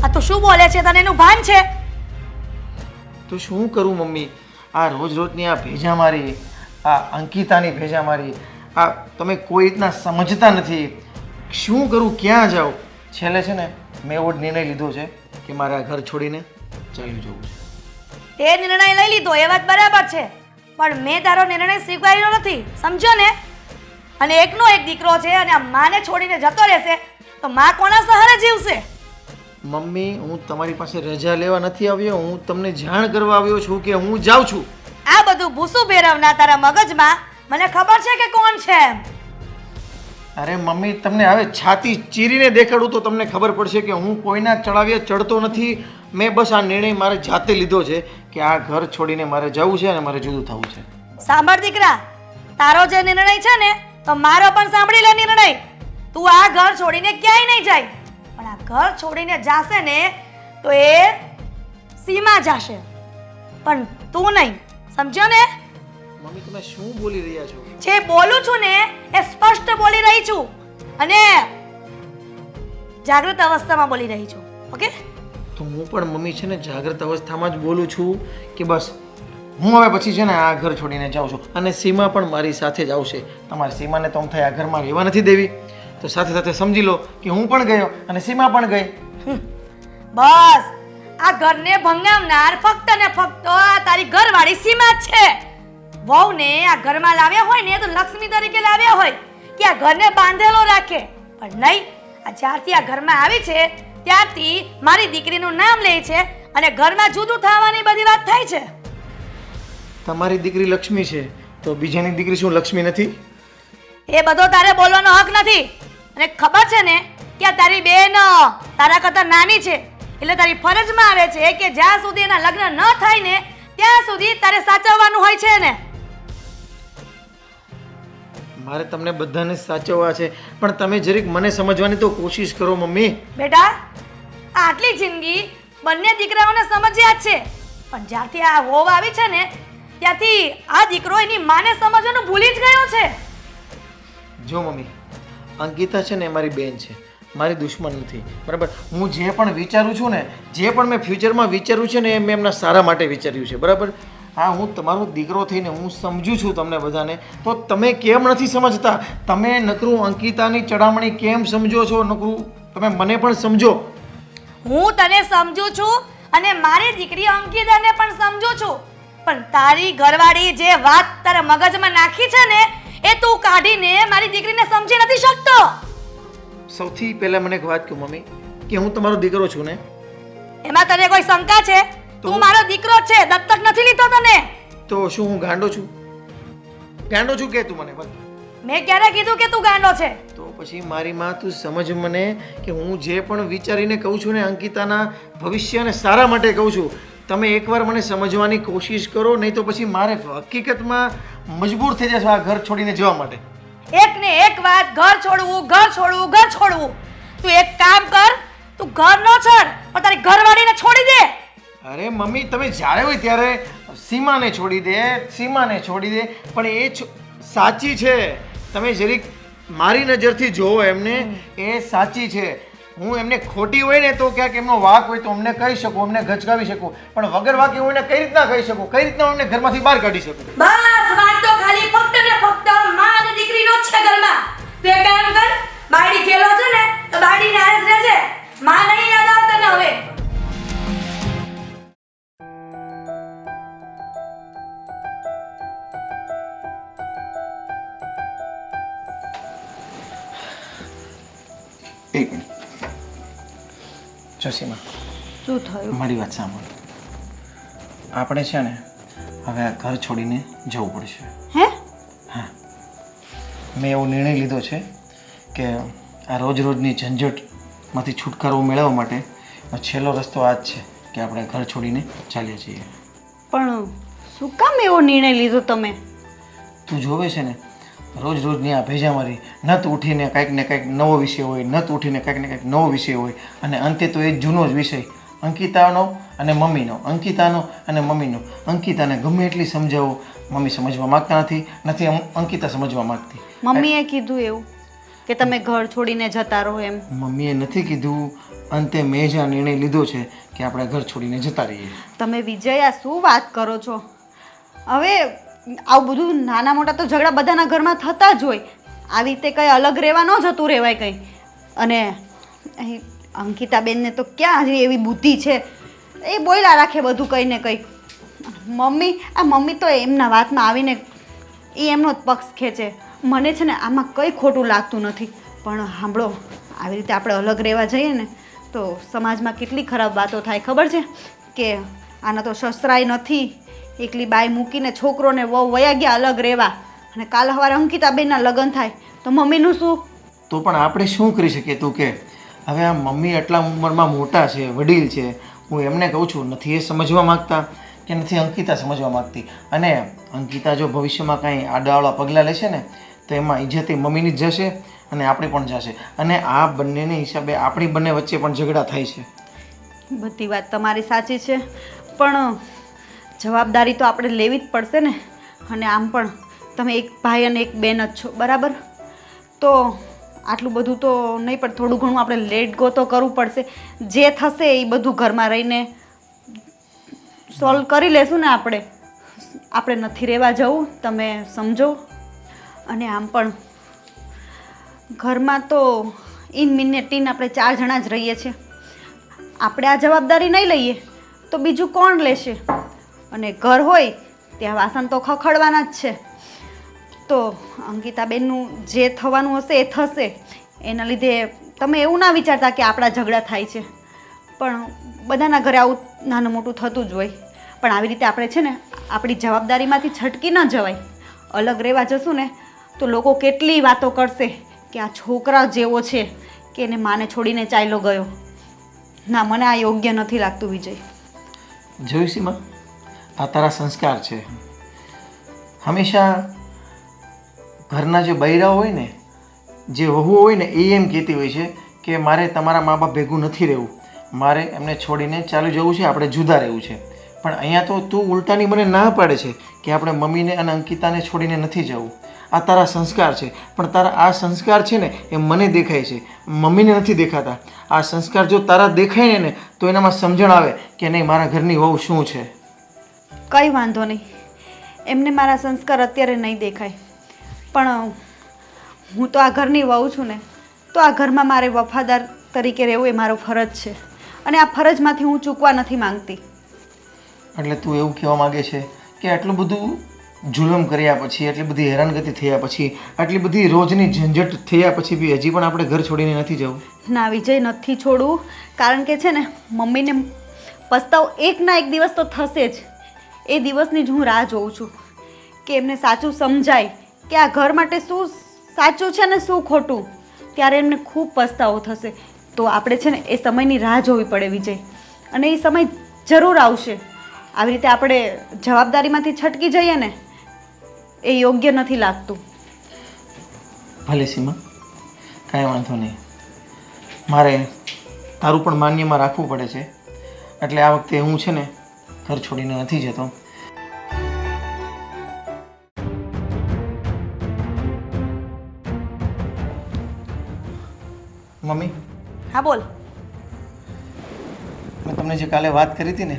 આ તું શું બોલે છે? તને એનું ભાન છે? તો શું કરું મમ્મી, આ રોજ રોજની આ ભેજા મારી, આ અંકિતાની ભેજા મારી, આ તમે કોઈ રીતના સમજતા નથી. શું કરું, ક્યાં જાઉં? છેલ્લે છે ને મેં એવો નિર્ણય લીધો છે કે મારે આ ઘર છોડીને ચાલ્યું જવું છે. તે નિર્ણય લઈ લીધો એ વાત બરાબર છે, પણ મેં તારો નિર્ણય સ્વીકાર્યો નથી, સમજો ને? અને એકનો એક દીકરો છે અને આ માને છોડીને જતો રહેશે તો માં કોના સહારે જીવશે? મમ્મી હું તમારી પાસે રજા લેવા નથી આવ્યો, હું તમને જાણ કરવા આવ્યો છું કે હું જાઉં છું. આ બધું ભૂસું ભેરવના તારા મગજમાં મને ખબર છે કે કોણ છે એમ. અરે મમ્મી તમને હવે છાતી ચીરીને દેખાડું તો તમને ખબર પડશે કે હું કોઈના ચડાવ્યા ચડતો નથી. મેં બસ આ નિર્ણય મારે જાતે લીધો છે કે આ ઘર છોડીને મારે જવું છે અને મારે જુદું થવું છે. સાંભળ દીકરા, તારો જે નિર્ણય છે ને તો મારો પણ સાંભળી લે નિર્ણય. તું આ ઘર છોડીને ક્યાંય નહીં જાય, પણ આ ઘર છોડીને જાશે ને તો એ સીમા જાશે, પણ તું નહીં, સમજ્યો ને? મમ્મી તમે શું બોલી રહ્યા છો? જે બોલું છું ને એ સ્પષ્ટ બોલી રહી છું અને જાગૃત અવસ્થામાં બોલી રહી છું. ઓકે? તો હું પણ મમ્મી છે ને જાગ્રત અવસ્થામાં જ બોલું છું કે બસ હું હવે પછી છે ને આ ઘર છોડીને જાઉં છું અને સીમા પણ મારી સાથે જ આવશે. તમારી સીમાને તો આ ઘરમાં રહેવા નથી દેવી, તો સાથે સાથે સમજી લો કે હું પણ ગયો અને સીમા પણ ગઈ. બસ આ ઘરને ભંગાવનાર ફક્ત ને ફક્ત આ તારી ઘરવાળી સીમા જ છે. વહુને આ ઘરમાં લાવ્યા હોય ને તો લક્ષ્મી તરીકે લાવ્યા હોય કે આ ઘરને બાંધેલો રાખે, પણ નહીં, આ જ્યારથી આ ઘરમાં આવી છે ત્યારથી મારી દીકરીનું નામ લે છે અને ઘરમાં જુદું થવાની બધી વાત થાય છે. તમારી દીકરી લક્ષ્મી છે તો બીજાની દીકરી શું લક્ષ્મી નથી? એ બધો તારે બોલવાનો હક નથી. અને ખબર છે ને કે આ તારી બેન તારા કરતાં નાની છે, એટલે તારી ફરજમાં આવે છે કે જ્યાં સુધી એના લગ્ન ન થાય ને ત્યાં સુધી તારે સાચવવાનું હોય છે ને. મારે તમને બધાને સાચવવા છે, પણ તમે જરીક મને સમજવાની તો કોશિશ કરો મમ્મી. બેટા આટલી જિંદગી બંને દીકરાઓને સમજ્યા જ છે, પણ જ્યારથી આ હોવ આવી છે ને ત્યાંથી આ દીકરો એની માને સમજવાનું ભૂલી જ ગયો છે. જો મમ્મી, અંકિતા છે ને મારી બેન છે, મારી દુશ્મન નથી, બરાબર? હું જે પણ વિચારું છું ને, જે પણ મેં ફ્યુચરમાં વિચાર્યું છે ને એ મેં એમના સારા માટે વિચાર્યું છે, બરાબર? હા, હું તમારો દીકરો થઈને હું સમજુ છું તમને બધાને, તો તમે કેમ નથી સમજતા? તમે નકરું અંકિતાની ચડામણી કેમ સમજો છો? નકરું તમે મને પણ સમજો. હું તને સમજુ છું અને મારી દીકરી અંકિતાને પણ સમજુ છું, પણ તારી ઘરવાળી જે વાત તારા મગજમાં નાખી છે ને એ તું કાઢીને મારી દીકરીને સમજી નથી શકતો. સૌથી પહેલા મને એક વાત કહો મમ્મી, કે હું તમારો દીકરો છું ને? એમાં તને કોઈ શંકા છે? તું મારો દીકરો છે, દત્તક નથી લીધો તને. તો શું હું ગાંડો છું? ગાંડો છું કે તું મને બસ? મેં ક્યારે કીધું કે તું ગાંડો છે? તો પછી મારી માં તું સમજ મને કે હું જે પણ વિચારીને કહું છું ને અંકિતાના ભવિષ્ય અને સારા માટે કહું છું. તમે એકવાર મને સમજવાની કોશિશ કરો, નહીં તો પછી મારે હકીકતમાં મજબૂર થઈ જશો આ ઘર છોડીને જવા માટે. એક ને એક વાત, ઘર છોડવું, ઘર છોડવું, ઘર છોડવું. તું એક કામ કર, તું ઘર ન છોડ પણ તારી ઘરવાળીને છોડી દે. અરે મમ્મી તમે જ્યારે હોય ત્યારે સીમાને છોડી દે, સીમાને છોડી દે, પણ એ સાચી છે. તમે જરીક મારી નજરથી જોવો એમને, એ સાચી છે. હું એમને ખોટી હોય ને તો ક્યાંક એમનો વાંક હોય તો અમને કહી શકું, અમને ગચકાવી શકું, પણ વગર વાંકે હું એને કઈ રીતના કહી શકું? કઈ રીતના હું એમને ઘરમાંથી બહાર કાઢી શકું? બસ વાત તો ખાલી ફક્ત ને ફક્ત માં અને દીકરીનો જ છે ઘરમાં. તું એક કામ કર, બાયડી ખેલો છે ને તો બાયડીને આરે જ રહેજે. માં નહીં યાદ આવતા ને હવે. એક મિનિટ જો સીમા, શું થયું? મારી વાત સાંભળ. આપણે છે ને હવે આ ઘર છોડીને જવું પડશે. હે? હા, મેં એવો નિર્ણય લીધો છે કે આ રોજ રોજની ઝંઝટમાંથી છુટકારો મેળવવા માટે છેલ્લો રસ્તો આ જ છે કે આપણે ઘર છોડીને ચાલીએ છીએ. પણ શું કામ એવો નિર્ણય લીધો તમે? તું જોવે છે ને રોજ રોજની આ ભેજામારી, નત ઉઠીને કાંઈક ને કાંઈક નવો વિષય હોય, નત ઉઠીને કાંઈક ને કાંઈક નવો વિષય હોય, અને અંતે તો એ જૂનો જ વિષય અંકિતાનો અને મમ્મીનો, અંકિતાનો અને મમ્મીનો. અંકિતાને ગમે એટલી સમજાવો, મમ્મી સમજવા માગતા નથી અંકિતા સમજવા માગતી. મમ્મીએ કીધું એવું કે તમે ઘર છોડીને જતા રહો એમ? મમ્મીએ નથી કીધું, અંતે મેં જ આ નિર્ણય લીધો છે કે આપણે ઘર છોડીને જતા રહીએ. તમે વિજય આ શું વાત કરો છો? હવે આવું બધું નાના મોટા તો ઝઘડા બધાના ઘરમાં થતા જ હોય. આવી રીતે કંઈ અલગ રહેવા ન જતું રહેવાય કંઈ. અને અહીં અંકિતાબેનને તો ક્યાં હજી એવી બુદ્ધિ છે, એ બોલ્યા રાખે બધું કંઈ ને કંઈ. મમ્મી તો એમના વાતમાં આવીને એ એમનો જ પક્ષ ખેંચે. મને છે ને આમાં કંઈ ખોટું લાગતું નથી. પણ સાંભળો, આવી રીતે આપણે અલગ રહેવા જઈએ ને તો સમાજમાં કેટલી ખરાબ વાતો થાય ખબર છે? કે આના તો સસરાય નથી, એકલી બાઈ મૂકીને છોકરોને વહુ વયા ગયા અલગ રહેવા, અને કાલ સવારે અંકિતાબેનના લગ્ન થાય તો મમ્મીનું શું? તો પણ આપણે શું કરી શકીએ તું કે? હવે આ મમ્મી આટલા ઉંમરમાં મોટા છે, વડીલ છે, હું એમને કહું છું, નથી એ સમજવા માગતા કે નથી અંકિતા સમજવા માગતી. અને અંકિતા જો ભવિષ્યમાં કાંઈ આડાવાળા પગલાં લેશે ને તો એમાં ઇજ્જત એ મમ્મીની જ જશે અને આપણી પણ જશે. અને આ બંનેને હિસાબે આપણી બંને વચ્ચે પણ ઝઘડા થાય છે. બધી વાત તમારી સાચી છે, પણ જવાબદારી તો આપણે લેવી જ પડશે ને. અને આમ પણ તમે એક ભાઈ અને એક બેન જ છો, બરાબર? તો આટલું બધું તો નહીં, પણ થોડું ઘણું આપણે લેટ ગો તો કરવું પડશે. જે થશે એ બધું ઘરમાં રહીને સોલ્વ કરી લેશું ને આપણે નથી રહેવા જવું, તમે સમજો. અને આમ પણ ઘરમાં તો ઇન મિનિટ આપણે 4 જણા જ રહીએ છીએ. આપણે આ જવાબદારી નહીં લઈએ તો બીજું કોણ લેશે? અને ઘર હોય ત્યાં વાસણ તો ખખડવાના જ છે. તો અંકિતાબેનનું જે થવાનું હશે એ થશે. એના લીધે તમે એવું ના વિચારતા કે આપણા ઝઘડા થાય છે. પણ બધાના ઘરે આવું નાનું મોટું થતું જ હોય. પણ આવી રીતે આપણે છે ને આપણી જવાબદારીમાંથી છટકી ન જવાય. અલગ રહેવા જશું ને તો લોકો કેટલી વાતો કરશે કે આ છોકરા જેવો છે કે એને માને છોડીને ચાલ્યો ગયો. ના, મને આ યોગ્ય નથી લાગતું વિજય. જોયું સીમા, આ તારા સંસ્કાર છે. હંમેશા ઘરના જે બૈરા હોય ને, જે વહુ હોય ને, એ એમ કહેતી હોય છે કે મારે તમારા મા બાપ ભેગું નથી રહેવું, મારે એમને છોડીને ચાલી જવું છે, આપણે જુદા રહેવું છે. પણ અહીંયા તો તું ઉલટાની મને ના પાડે છે કે આપણે મમ્મીને અને અંકિતાને છોડીને નથી જવું. આ તારા સંસ્કાર છે, પણ તારા આ સંસ્કાર છે ને એ મને દેખાય છે, મમ્મીને નથી દેખાતા. આ સંસ્કાર જો તારા દેખાય ને તો એનામાં સમજણ આવે કે નહીં મારા ઘરની વહુ શું છે. કંઈ વાંધો નહીં, એમને મારા સંસ્કાર અત્યારે નહીં દેખાય. પણ હું તો આ ઘરની વહુ છું ને, તો આ ઘરમાં મારે વફાદાર તરીકે રહેવું એ મારો ફરજ છે. અને આ ફરજમાંથી હું ચૂકવા નથી માંગતી. એટલે તું એવું કહેવા માગે છે કે આટલું બધું જુલમ કર્યા પછી, આટલી બધી હેરાનગતિ થયા પછી, આટલી બધી રોજની ઝંઝટ થયા પછી બી હજી પણ આપણે ઘર છોડીને નથી જવું? ના વિજય, નથી છોડવું. કારણ કે છે ને મમ્મીને પસ્તાવ એક ના એક દિવસ તો થશે જ. એ દિવસની જ હું રાહ જોઉં છું કે એમને સાચું સમજાય કે આ ઘર માટે શું સાચું છે ને શું ખોટું. ત્યારે એમને ખૂબ પસ્તાવો થશે. તો આપણે છે ને એ સમયની રાહ જોવી પડે વિજય. અને એ સમય જરૂર આવશે. આવી રીતે આપણે જવાબદારીમાંથી છટકી જઈએ ને એ યોગ્ય નથી લાગતું. ભલે સીમા, કાંઈ વાંધો નહીં. મારે તારું પણ માન્યમાં રાખવું પડે છે. એટલે આ વખતે હું છે ને ઘર છોડીને નથી જતો. મમ્મી, હા બોલ. મેં તમને જે કાલે વાત કરી હતી ને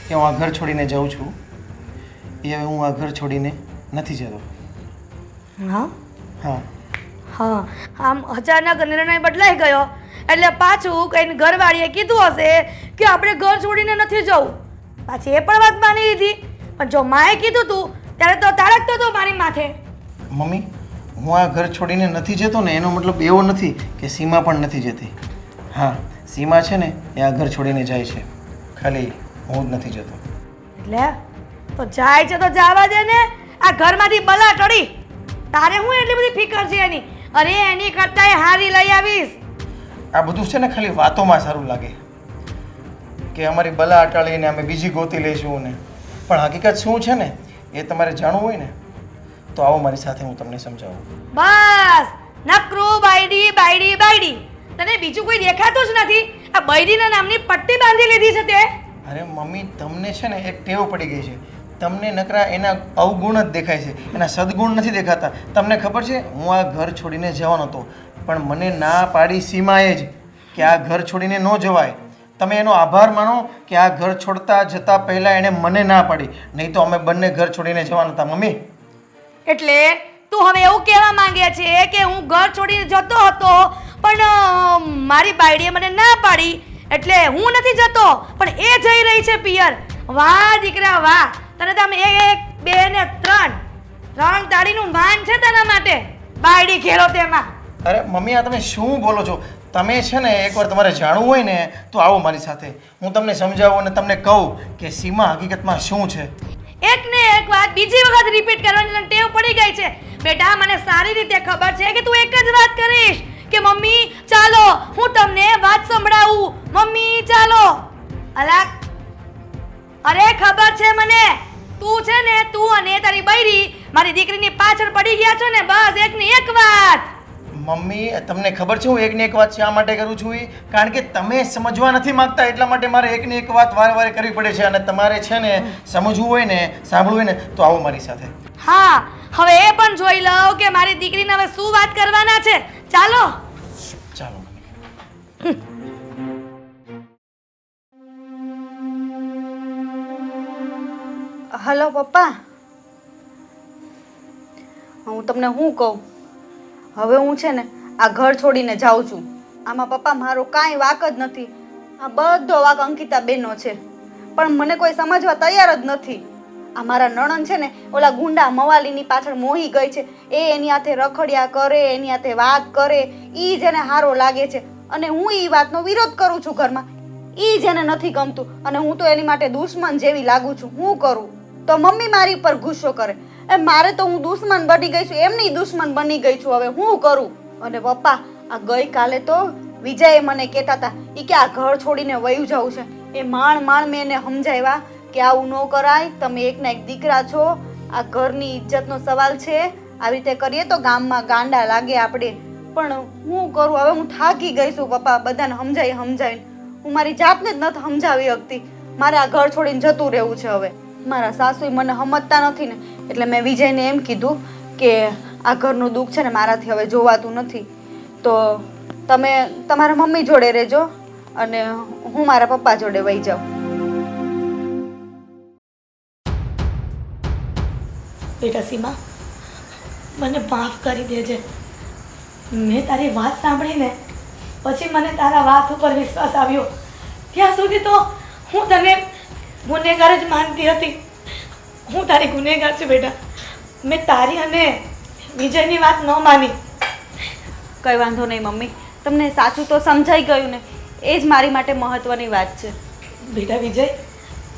કે હું આ ઘર છોડીને જાઉં છું, એ હવે હું આ ઘર છોડીને નથી જતો. હા હા, હા, આમ અચાનક નિર્ણય બદલાઈ ગયો એટલે પાછું કઈ ઘરવાળીએ કીધું હશે કે આપણે ઘર છોડીને નથી જવું. પાછી એ પણ વાત માની લીધી. પણ જો માએ કીધું તું ત્યારે તો તાળકતો હતો મારી માથે. મમ્મી, હું આ ઘર છોડીને નથી જતો ને એનો મતલબ એવો નથી કે સીમા પણ નથી જતી. હા, સીમા છે ને એ આ ઘર છોડીને જાય છે, ખાલી હું જ નથી જતો. એટલે તો જાય છે તો જવા દે ને. આ ઘરમાંથી બલા ટળી. તારે હું એટલી બધી ફિકર છે એની? અરે એની કરતા હારી લઈ આવીશ. આ બધું છે ને ખાલી વાતોમાં સારું લાગે, કે અમારી બલા અટાળીને અમે બીજી ગોતી લઈશું ને, પણ હકીકત શું છે ને એ તમારે જાણવું હોય ને તો આવો મારી સાથે, હું તમને સમજાવું. બસ નકરું બાયડી બાયડી બાયડી. તને બીજું કોઈ દેખાતું જ નથી. આ બાયડીના નામની પટ્ટી બાંધી લીધી છે તે. અરે મમ્મી, તમને છે ને એક ટેવ પડી ગઈ છે. તમને નકરા એના અવગુણ જ દેખાય છે, એના સદગુણ નથી દેખાતા. તમને ખબર છે, હું આ ઘર છોડીને જવાનો હતો, પણ મને ના પાડી સીમાએ જ કે આ ઘર છોડીને ન જવાય. તમે એનો આભાર માનો કે આ ઘર છોડતા જતા પહેલાં એણે મને ના પાડી, નહીં તો અમે બંને ઘર છોડીને જવાના હતા. મમ્મી, એટલે તું હવે એવું કહેવા માંગે છે કે હું ઘર છોડીને જતો હતો પણ મારી બાયડીએ મને ના પાડી એટલે હું નથી જતો પણ એ જઈ રહી છે પિયર. વાહ દીકરા વાહ, તને તો આમ 1 2 ને 3 તાળીનું માન છે તારા માટે. બાયડી ખેલો તેમાં. અરે મમ્મી, આ તમે શું બોલો છો? તમે છે ને એકવાર તમારે જાણવું હોય ને તો આવો મારી સાથે, હું તમને સમજાવું અને તમને કહું કે સીમા હકીકતમાં શું છે. એક ને એક વાત બીજી વખત રિપીટ કરવાની તને ટેવ પડી ગઈ છે. બેટા મને સારી રીતે ખબર છે કે તું એક જ વાત કરીશ કે મમ્મી ચાલો હું તમને વાત સંભળાવું, મમ્મી ચાલો. અલા, અરે ખબર છે મને, તું છે ને તું અને તારી બૈરી મારી દીકરીની પાછળ પડી ગયા છો ને, બસ એક ને એક વાત. મમ્મી, તમને ખબર છે હું એકની એક વાત શા માટે કરું છું? કારણ કે તમે સમજવા નથી માંગતા, એટલા માટે મારે એકની એક વાત વારે વારે કરવી પડે છે. અને તમારે છે ને સમજવું હોય ને સાંભળવું હોય ને તો આવો મારી સાથે. હા, હવે એ પણ જોઈ લઉં કે મારી દીકરીને હવે શું વાત કરવાના છે. ચાલો ચાલો મમ્મી. હલો પપ્પા, હું તમને શું કહું, હવે હું છે ને આ ઘર છોડીને જાઉં છું. આમાં પપ્પા મારો કાંઈ વાંક જ નથી. આ બધો વાંક અંકિતા બેનનો છે, પણ મને કોઈ સમજવા તૈયાર જ નથી. આ મારા નણંદ છે ને ઓલા ગુંડા મવાલીની પાછળ મોહી ગઈ છે. એ એની હાથે રખડ્યા કરે, એની હાથે વાત કરે, એ જ એને સારો લાગે છે અને હું એ વાતનો વિરોધ કરું છું ઘરમાં. એ જ એને નથી ગમતું અને હું તો એની માટે દુશ્મન જેવી લાગુ છું. હું કરું તો મમ્મી મારી ઉપર ગુસ્સો કરે. મારે તો હું દુશ્મન બની ગઈ છું, એમની દુશ્મન બની ગઈ છું. હવે હું કરું? અને પપ્પા, આ ગઈકાલે તો વિજયે મને કહેતા હતા એ કે આ ઘર છોડીને વયું જવું છે. એ માણ મેં એને સમજાવ્યા કે આવું ન કરાય, તમે એકના એક દીકરા છો, આ ઘરની ઇજ્જતનો સવાલ છે, આવી રીતે કરીએ તો ગામમાં ગાંડા લાગે આપણે. પણ હું કરું? હવે હું થાકી ગઈ છું પપ્પા, બધાને સમજાવીને હું મારી જાતને જ નથી સમજાવી શકતી. મારે આ ઘર છોડીને જતું રહેવું છે. હવે મારા સાસુ મને સમજતા નથી ને, એટલે મેં વિજયને એમ કીધું કે આ ઘરનું દુઃખ છે ને મારાથી હવે જોવાતું નથી, તો તમે તમારા મમ્મી જોડે રહેજો અને હું મારા પપ્પા જોડે વહી જાઉં. બેટા સીમા, મને માફ કરી દેજે. મેં તારી વાત સાંભળીને પછી મને તારા વાત ઉપર વિશ્વાસ આવ્યો. ત્યાં સુધી તો હું તને ગુનેગાર જ માનતી હતી. હું તારી ગુનેગાર છું બેટા. મેં તારી અને વિજયની વાત ન માની. કંઈ વાંધો નહીં મમ્મી, તમને સાચું તો સમજાઈ ગયું ને, એ જ મારી માટે મહત્વની વાત છે. બેટા વિજય,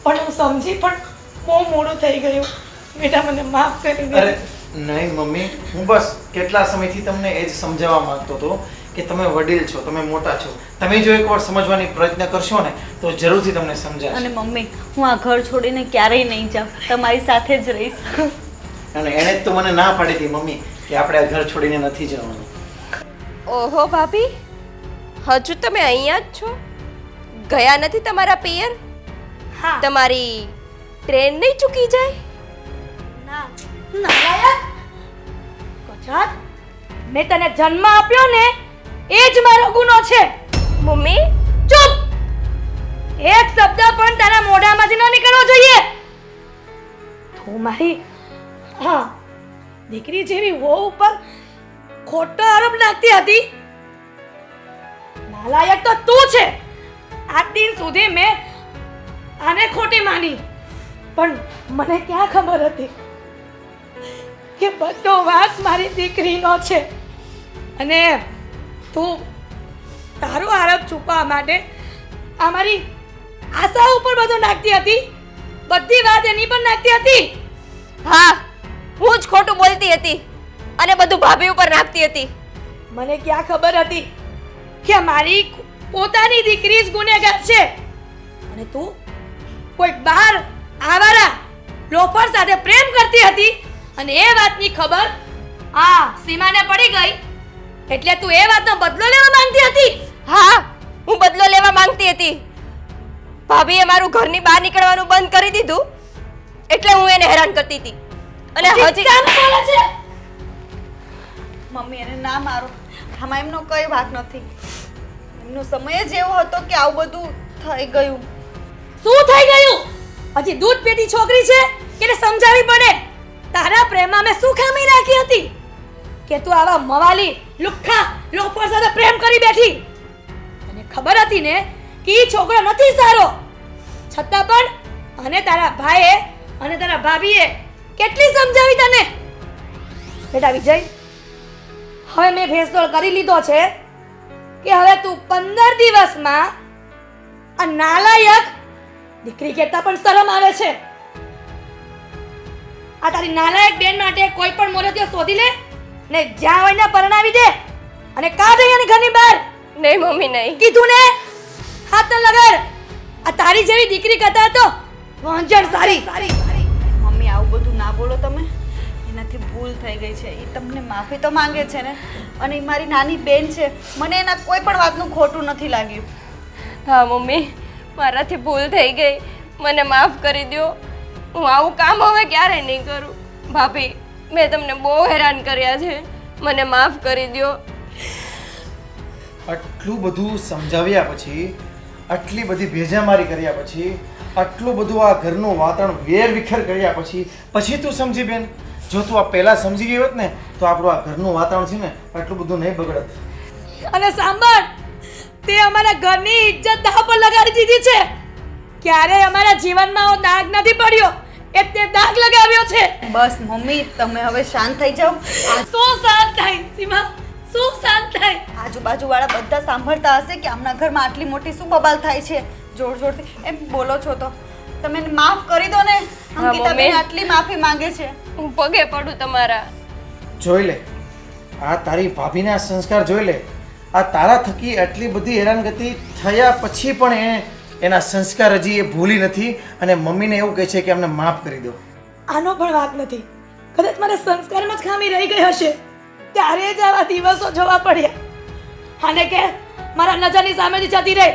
પણ હું સમજી પણ બહુ મોડું થઈ ગયું. બેટા મને માફ કરી દે. અરે નહીં મમ્મી, હું બસ કેટલા સમયથી તમને એ જ સમજાવવા માંગતો હતો કે તમે વડીલ છો, તમે મોટા છો, તમે જો એકવાર સમજવાની પ્રયત્ન કરશો ને તો જરૂરથી તમને સમજાશે. અને મમ્મી, હું આ ઘર છોડીને ક્યારેય નહીં જાઉં, તમારી સાથે જ રહીશ. અને એણે જ તો મને ના પાડી હતી મમ્મી કે આપણે આ ઘર છોડીને નથી જવાનું. ઓહો ભાભી, હજુ તમે અહીંયા જ છો? ગયા નથી તમારા પિયર? હા. તમારી ટ્રેન નહીં ચૂકી જાય? ના, નાલાયક! કચાત! મેં તને જન્મ આપ્યો ને એ જ મારો ગુનો છે. મમ્મી, ચૂપ! એક શબ્દ પણ તારા મોઢામાંથી ન નીકળવો જોઈએ. તું મારી હા દીકરી જેવી વહુ ઉપર ખોટો આરોપ નાખતી હતી. નાલાયક તો તું છે. આજ દિન સુધી મેં આને ખોટી માની, પણ મને ક્યાં ખબર હતી કે બધો વાંક મારી દીકરીનો છે. અને તું તારો આરોપ છુપાવવા માટે આ મારી આશા ઉપર બધું નાખતી હતી. બધી વાત એની પર નાખતી હતી. હા, હું જ ખોટું બોલતી હતી અને બધું ભાભી ઉપર નાખતી હતી. મને ક્યાં ખબર હતી કે મારી પોતાની દીકરી જ ગુનેગાર છે. અને તું કોઈ બહાર આવારા લોફર સાથે પ્રેમ કરતી હતી અને એ વાતની ખબર આ સીમાને પડી ગઈ એટલે તું એ વાતનો બદલો લેવા માંગતી હતી. હા, હું બદલો લેવા માંગતી હતી. ભાભીએ મારું ઘરની બહાર નીકળવાનું બંધ કરી દીધું એટલે હું એને હેરાન કરતી હતી. અને હજી કેમ બોલે છે? મમ્મી એને ના મારો, આમાં એમનો કઈ વાંક નથી. એમનો સમય જ એવો હતો કે આવું બધું થઈ ગયું. શું થઈ ગયું? હજી દૂધ પીતી છોકરી છે કે એને સમજાવી પડે. તારા પ્રેમમાં મેં શું ખામી રાખી હતી કે તું આવા મવાલી લુખ્ખા લોફર સાથે પ્રેમ કરી બેઠી? તને ખબર હતી ને કે ઈ છોકરો નથી સારો, છતાં પણ અને તારા ભાઈએ અને તારા ભાભીએ કેટલી સમજાવી તને? બેટા વિજય, હવે મેં ફેસલો કરી લીધો છે કે હવે તું 15 દિવસમાં આ નાલાયક દીકરી કહેતા પણ શરમ આવે છે. આ તારી નાલાયક બેન માટે કોઈ પણ મોરતીઓ શોધી લે ને જ્યાં હોય ને પરણાવી દે અને કાઢ અહીંયાની ઘરની બહાર. નહીં મમ્મી, નહીં. કીધું ને, હાથ ન લગાડ. આ તારી જેવી દીકરી કહેતા તો વાંજણ સારી. મમ્મી આવું બધું ના બોલો તમે. એનાથી ભૂલ થઈ ગઈ છે. એ તમને માફી તો માંગે છે ને, અને એ મારી નાની બેન છે. મને એના કોઈ પણ વાતનું ખોટું નથી લાગ્યું. હા મમ્મી, મારાથી ભૂલ થઈ ગઈ, મને માફ કરી દો. હું આવું કામ હવે ક્યારેય નહીં કરું. ભાભી, મેં તમને બહુ હેરાન કર્યા છે, મને માફ કરી દો. આટલું બધું સમજાવ્યા પછી, આટલી બધી ભેજામારી કર્યા પછી, આટલું બધું આ ઘરનું વાતાવરણ વેર વિખેર કર્યા પછી તું સમજી બેન. જો તું આ પહેલા સમજી ગઈ હોત ને તો આપણું આ ઘરનું વાતાવરણ છે ને આટલું બધું નહીં બગડત. અને સાંભળ, તે અમારા ઘરની ઇજ્જત દાવ પર લગાડી દીધી છે. ક્યારેય અમારા જીવનમાં દાગ નથી પડ્યો, એ તે દાગ લગાવ્યો છે. બસ મમ્મી, તમે હવે શાંત થઈ જાઓ. શું શાંત થાય સીમા? શું શાંત થાય? આજુબાજુવાળા બધા સાંભળતા હશે કે આમના ઘરમાં આટલી મોટી શું બબાલ થાય છે. જોર જોરથી એમ બોલો છો તો તમે એને માફ કરી દો ને. અંકિતા બેન આટલી માફી માંગે છે. હું પગે પડું તમારા. જોઈ લે, આ તારી ભાભીના સંસ્કાર જોઈ લે. આ તારા થકી આટલી બધી હેરાનગતિ થયા પછી પણ એના સંસ્કાર હજી એ ભૂલી નથી અને મમ્મીને એવું કહે છે કે અમને માફ કરી દો. આનો પણ વાક નથી. કદાચ મારા સંસ્કારમાં જ ખામી રહી ગઈ હશે, ત્યારે જ આવા દિવસો જોવા પડ્યા. આને કે મારા નજરની સામેથી જતી રહી.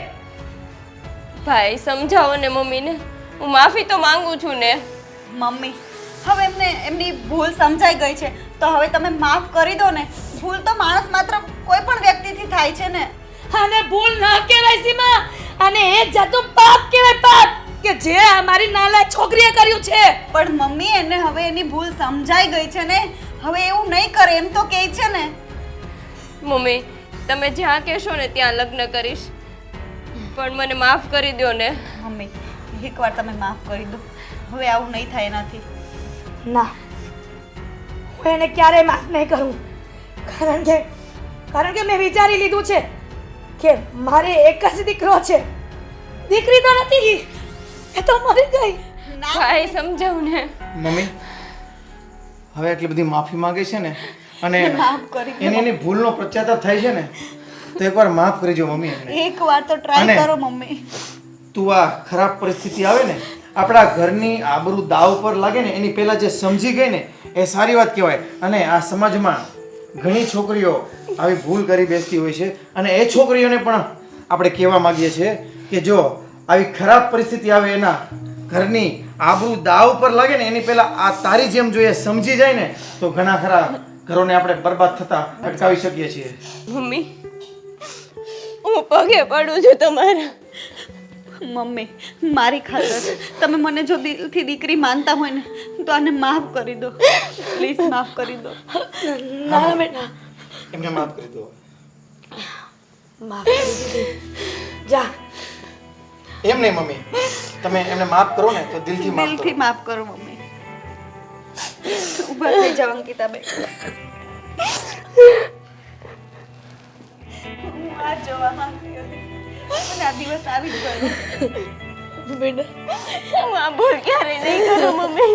ભાઈ, સમજાવો ને મમ્મીને. હું માફી તો માંગુ છું ને. મમ્મી, હવે એમને એમની ભૂલ સમજાઈ ગઈ છે તો હવે તમે માફ કરી દો ને. ભૂલ તો માણસ માત્ર કોઈ પણ વ્યક્તિથી થાય છે ને. આને ભૂલ ના કહેવાય સીમા, આને એક જાતનું પાપ કહેવાય, પાપ કે જે અમારી નાલાયક છોકરીએ કર્યું છે. પણ મમ્મી, એને હવે એની ભૂલ સમજાઈ ગઈ છે ને, હવે એવું નહીં કરે એમ તો કહે છે ને. મમ્મી, તમે જ્યાં કહેશો ને ત્યાં લગ્ન કરીશ, પણ મને માફ કરી દો ને. મમ્મી, એકવાર તમે માફ કરી દો. હવે આવું નહીં થાય એનાથી. ના, હું એને ક્યારેય માફ નહીં કરું. કારણ કે મેં વિચારી લીધું છે કે મારે એક જ દીકરો છે. દીકરી તો નથી, એ તો મરી ગઈ. ભાઈ, સમજાવ ને. મમ્મી, હવે એટલી બધી માફી માંગે છે ને અને માફ કરી દો. એની ભૂલનો પશ્ચાતાપ થાય છે ને તો એકવાર માફ કરજો મમ્મી એમને. એકવાર તો ટ્રાય અને કરો મમ્મી. તું આ ખરાબ પરિસ્થિતિ આવે ને, આપણા ઘરની આબરૂ દાવ પર લાગે ને એની પહેલા જે સમજી ગઈ ને એ સારી વાત કહેવાય. અને આ સમાજમાં ઘણી છોકરીઓ આવી ભૂલ કરી બેસતી હોય છે અને એ છોકરીઓને પણ આપણે કહેવા માંગીએ છીએ કે જો આવી ખરાબ પરિસ્થિતિ આવે એના ઘરની આબરૂ દાવ પર લાગે ને એની પહેલા આ તારી જેમ જો એ સમજી જાય ને તો ઘણા ખરા ઘરોને આપણે બરબાદ થતા અટકાવી શકીએ છીએ. મમ્મી, હું પગે પડું છું તમારા. મમ્મી, મારી ખાતર તમે મને જો દિલથી દીકરી માનતા હોય ને તો આને માફ કરી દો. પ્લીઝ માફ કરી દો. ના બેટા, એમને માફ કરી દો. માફ કરી દીધી. જા. એમ નહીં મમ્મી, તમે એમને માફ કરો ને તો દિલથી માફ કરો. દિલથી માફ કરો મમ્મી. ઊભા થઈ જાવ અંકિતાબેન. હું આ જોવા માંગતી હતી અને આ દિવસ આવી જ ગયો. બેટા, હું આ ભૂલ ક્યારેય નહીં કરું મમ્મી.